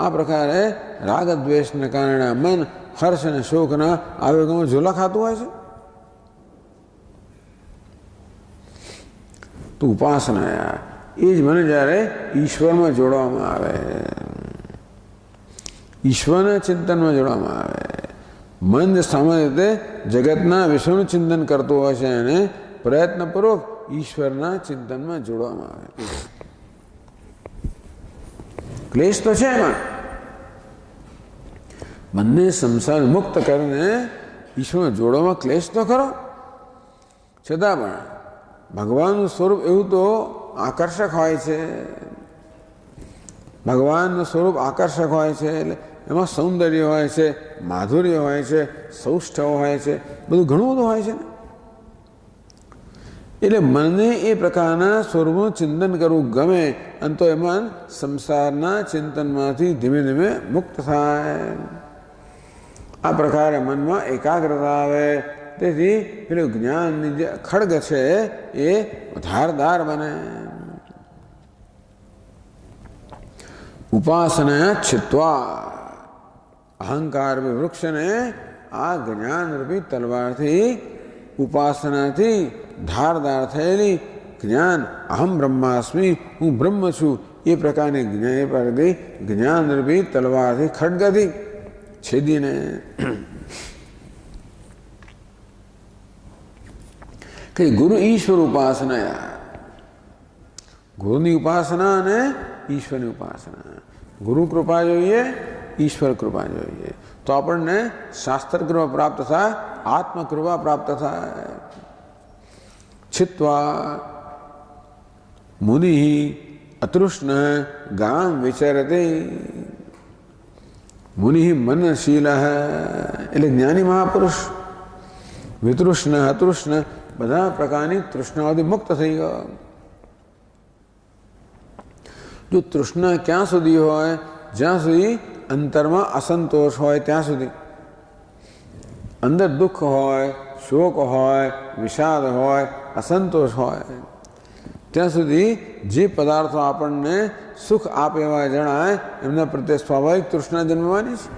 આ પ્રકારે રાગ દ્વેષને કારણે મન હર્ષ અને શોકના આવેગોમાં ઝોલા ખાતું હોય છે। તો ઉપાસના એ જ મને જ્યારે ઈશ્વરમાં જોડવામાં આવે, ઈશ્વરના ચિંતનમાં જોડવામાં આવે, મન સામાન્ય રીતે જગતના વિશ્વનું ચિંતન કરતું હોય છે અને પ્રયત્નપૂર્વક ઈશ્વરના ચિંતનમાં જોડવામાં આવે। ક્લેશ તો છે એમાં, બંને સંસાર મુક્ત કરીને ઈશ્વરમાં જોડવામાં ક્લેશ તો ખરો, છતાં પણ ભગવાનનું સ્વરૂપ એવું તો આકર્ષક હોય છે। ભગવાનનું સ્વરૂપ આકર્ષક હોય છે એટલે એમાં સૌંદર્ય હોય છે, માધુર્ય હોય છે, સૌષ્ઠવ હોય છે, બધું ઘણું બધું હોય છે ને। એટલે મને એ પ્રકારના સ્વરૂપનું ચિંતન કરવું ગમે અને તો એમાં સંસારના ચિંતનમાંથી ધીમે ધીમે મુક્ત થાય। આ પ્રકારે મનમાં એકાગ્રતા આવે, તેથી પેલું જ્ઞાનની જે ખડગ છે એ ધારદાર બને। ઉપાસના છિત્વા અહંકાર વૃક્ષને આ જ્ઞાન રૂપી તલવારથી, ઉપાસનાથી ધારદાર થયેલી જ્ઞાન અહમ બ્રહ્માસ્મિ, હું બ્રહ્મ છું એ પ્રકારની જ્ઞાન રૂપી તલવારથી ખડગથી છેદીને કે ગુરુ ઈશ્વર ઉપાસના, ગુરુની ઉપાસના અને ઈશ્વરની ઉપાસના। ગુરુ કૃપા જોઈએ, ઈશ્વર કૃપા જોઈએ તો આપણને શાસ્ત્ર કૃપા પ્રાપ્ત થાય, આત્મકૃપા પ્રાપ્ત થાય। છિત્વા મુનિ અતૃષ્ણ ગામ વિચરતે, મુનિ મનશીલ એટલે જ્ઞાની મહાપુરુષ, વિતૃષ્ણ અતૃષ્ણ બધા પ્રકારની તૃષ્ણાઓથી મુક્ત થઈ ગયો। જો તૃષ્ણા ક્યાં સુધી હોય? જ્યાં સુધી અંતરમાં અસંતોષ હોય ત્યાં સુધી, અંદર દુઃખ હોય, શોક હોય, વિષાદ હોય, અસંતોષ હોય ત્યાં સુધી જે પદાર્થો આપણને સુખ આપે એવા જણાય એમના પ્રત્યે સ્વાભાવિક તૃષ્ણા જન્મવાની છે।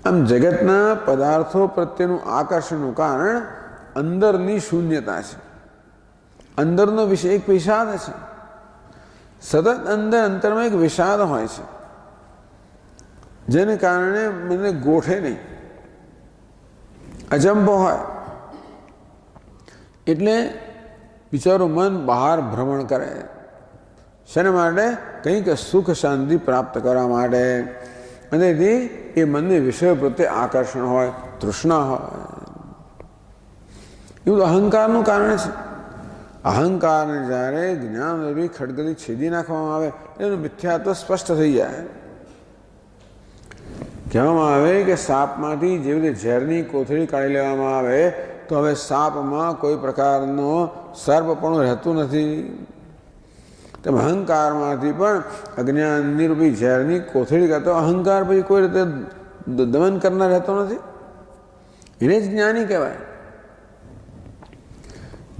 આમ જગતના પદાર્થો પ્રત્યેનું આકર્ષણનું કારણ અંદરની શૂન્યતા છે, અંદરનો વિષય એક વિષાદ છે, સતત અંતરમાં એક વિષાદ હોય છે જેને કારણે મને ગોઠે નહીં, અજંબો હોય એટલે બિચારું મન બહાર ભ્રમણ કરે। શેના માટે? કંઈક સુખ શાંતિ પ્રાપ્ત કરવા માટે, અને એ મનને વિષય પ્રત્યે આકર્ષણ હોય, તૃષ્ણા હોય। એવું અહંકારનું કારણ છે। અહંકારને જ્યારે જ્ઞાન રૂપી ખડગથી છેદી નાખવામાં આવે એનું મિથ્યાત્વ સ્પષ્ટ થઈ જાય। કહેવામાં આવે કે સાપમાંથી જેવી રીતે ઝેરની કોથળી કાઢી લેવામાં આવે તો હવે સાપમાં કોઈ પ્રકારનો સર્પપણું રહેતું નથી, તેમ અહંકારમાંથી પણ અજ્ઞાનની રૂપી ઝેરની કોથળી કરતો અહંકાર પછી કોઈ રીતે દમન કરનાર રહેતો નથી, એને જ જ્ઞાની કહેવાય।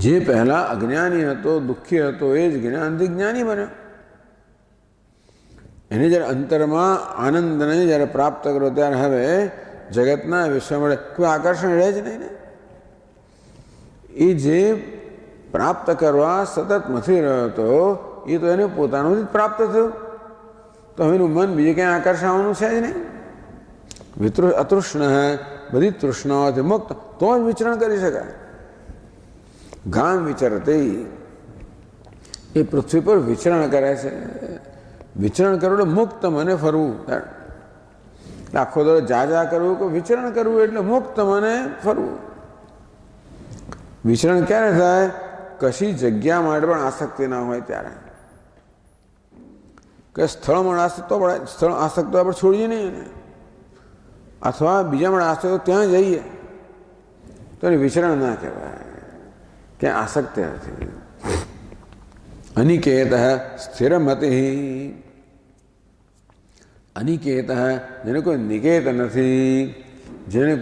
જે પહેલા અજ્ઞાની હતો, દુઃખી હતો, એ જ જ્ઞાનથી જ્ઞાની બન્યો। એને જ્યારે અંતરમાં આનંદને જ્યારે પ્રાપ્ત કરો ત્યારે હવે જગતના વિષય મળે કોઈ આકર્ષણ રહે જ નહીં ને। એ જે પ્રાપ્ત કરવા સતત મથી રહ્યો હતો એ તો એને પોતાનું જ પ્રાપ્ત થયું, તો હવે એનું મન બીજે ક્યાંય આકર્ષાવાનું છે જ નહીં। અતૃષ્ણ બધી તૃષ્ણાઓથી મુક્ત તો જ વિચરણ કરી શકાય। ગામ વિચરતી, એ પૃથ્વી પર વિચરણ કરે છે. વિચરણ કરવું એટલે મુક્ત મને ફરવું. આખો દરો જા કરવું કે વિચરણ કરવું એટલે મુક્ત મને ફરવું. વિચરણ ક્યારે થાય? કશી જગ્યા માટે પણ આસક્તિ ના હોય ત્યારે. કે સ્થળમાં આસક્ત આપણે છોડીએ નહીં એને, અથવા બીજામાં આસક્ત તો ત્યાં જઈએ તો એને વિચરણ ના કહેવાય, ક્યાં આસક્તિ નથી. અનિકેત સ્થિરમતિ, અનિકેત જેને કોઈ નિકેત નથી, જેને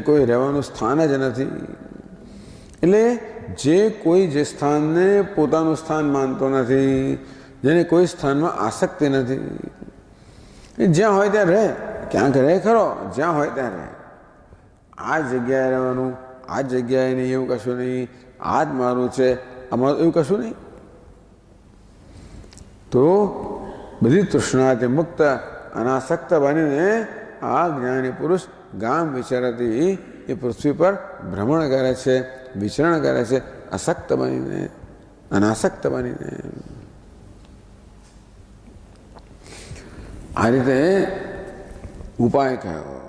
કોઈ રહેવાનું સ્થાન જ નથી. એટલે જે કોઈ જે સ્થાનને પોતાનું સ્થાન માનતો નથી, જેને કોઈ સ્થાનમાં આસક્તિ નથી, જ્યાં હોય ત્યાં રહે. ક્યાંક રહે ખરો, જ્યાં હોય ત્યાં રહે. આ જગ્યાએ રહેવાનું, આ જગ્યાએ નહીં એવું કશું નહીં, આ જ મારું છે અમારું એવું કશું નહીં. તો બધી તૃષ્ણાથી મુક્ત અનાસક્ત બનીને આ જ્ઞાની પુરુષ ગામ વિચરતી, એ પૃથ્વી પર ભ્રમણ કરે છે, વિચરણ કરે છે, અસક્ત બનીને, અનાસક્ત બનીને. આ રીતે ઉપાય કયો?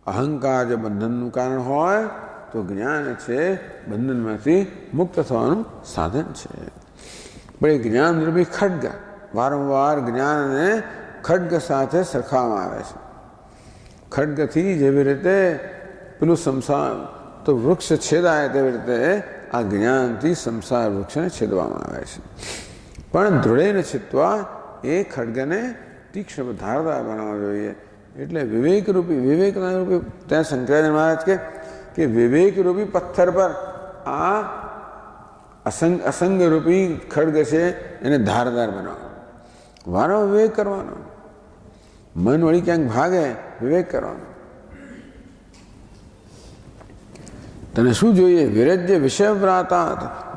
અહંકાર જો બંધનનું કારણ હોય તો જ્ઞાન છે બંધનમાંથી મુક્ત થવાનું સાધન છે. પણ એ જ્ઞાનરૂપી ખડગ, વારંવાર જ્ઞાનને ખડગ સાથે સરખાવવામાં આવે છે. ખડગથી જેવી રીતે પેલું સંસાર તો વૃક્ષ છેદાય તેવી રીતે આ જ્ઞાનથી સંસાર વૃક્ષને છેદવામાં આવે છે. પણ દૃઢેને છિત્વા, એ ખડગને તીક્ષ્ણ ધારદાર બનાવવા જોઈએ. એટલે વિવેકરૂપી, વિવેકના રૂપી, ત્યાં શંકરાચાર્ય મહારાજ કે વિવેકરૂપી પથ્થર પર આ અસંગરૂપી ખડગ છે એને ધારદાર બનાવવાનો. વારંવાર વિવેક કરવાનો. મન વળી ક્યાંક ભાગે, વિવેક કરવાનો. તને શું જોઈએ? વિરજ્ય વિષયવ્રાતા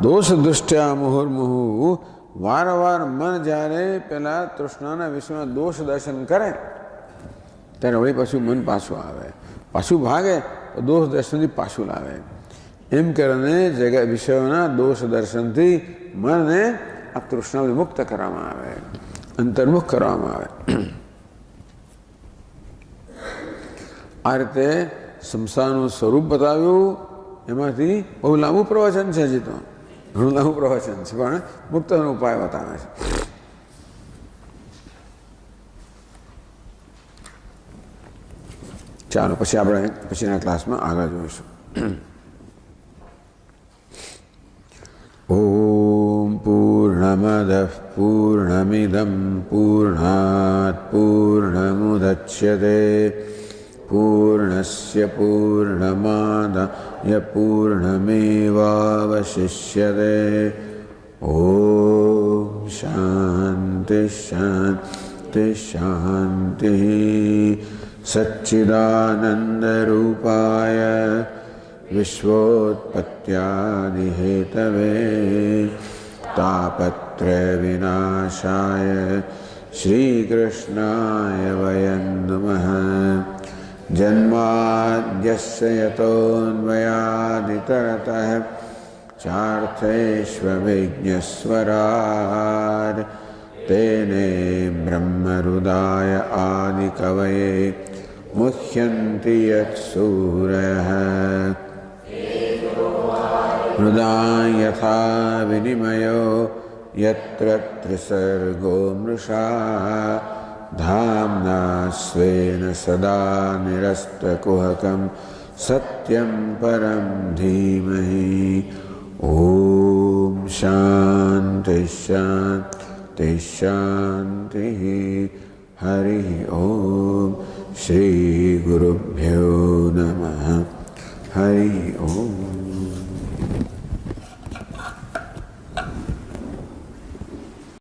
દોષ દૃષ્ટ્યા મુહુર્મુહુ. વારંવાર મન જ્યારે પેલા તૃષ્ણાના વિષયમાં દોષ દર્શન કરે ત્યારે વળી પાછું મન પાછું આવે, પાછું ભાગે તો દોષ દર્શનથી પાછું લાવે. એમ કરીને જગત વિષયોના દોષ દર્શનથી મનને આ તૃષ્ણાથી મુક્ત કરવામાં આવે, અંતર્મુખ કરવામાં આવે. આ રીતે સંસારનું સ્વરૂપ બતાવ્યું. એમાંથી બહુ લાંબુ પ્રવચન છે, હજી તો ઘણું લાંબુ પ્રવચન છે, પણ મુક્તનો ઉપાય બતાવે છે. ચાલો પછી આપણે પછીના ક્લાસમાં આગળ જોઈશું. ઓમ પૂર્ણમદ પૂર્ણમિદમ પૂર્ણાત પૂર્ણમુદચ્યતે પૂર્ણસ્ય પૂર્ણમાદાય પૂર્ણમેવાવશિષ્યતે. ઓમ શાંતિ શાંતિ શાંતિ. સચ્ચિદાનંદરૂપાય વિશ્વોત્પત્યાદિહેતવે તાપત્રયવિનાશાય શ્રીકૃષ્ણાય વયં નમઃ. જન્માદ્યસ્ય યતોન્વયાદિતરતઃ ચાર્થેષ્વવિઘ્નસ્વરાટ્ તેને બ્રહ્મહૃદાય આદિકવયે મુહ્યન્તિ યત્સૂરયઃ. હૃદા યથા વિનિમયો યત્ર ત્રિસર્ગો મૃષા ધામ્ના સ્વેન સદા નિરસ્તકુહકં સત્યં પરમ ધીમહિ. ઓમ શાંતિ શાંતિ શાંતિ. હરિ ઓમ. શ્રી ગુરુભ્યો નમઃ. હરિ ઓમ.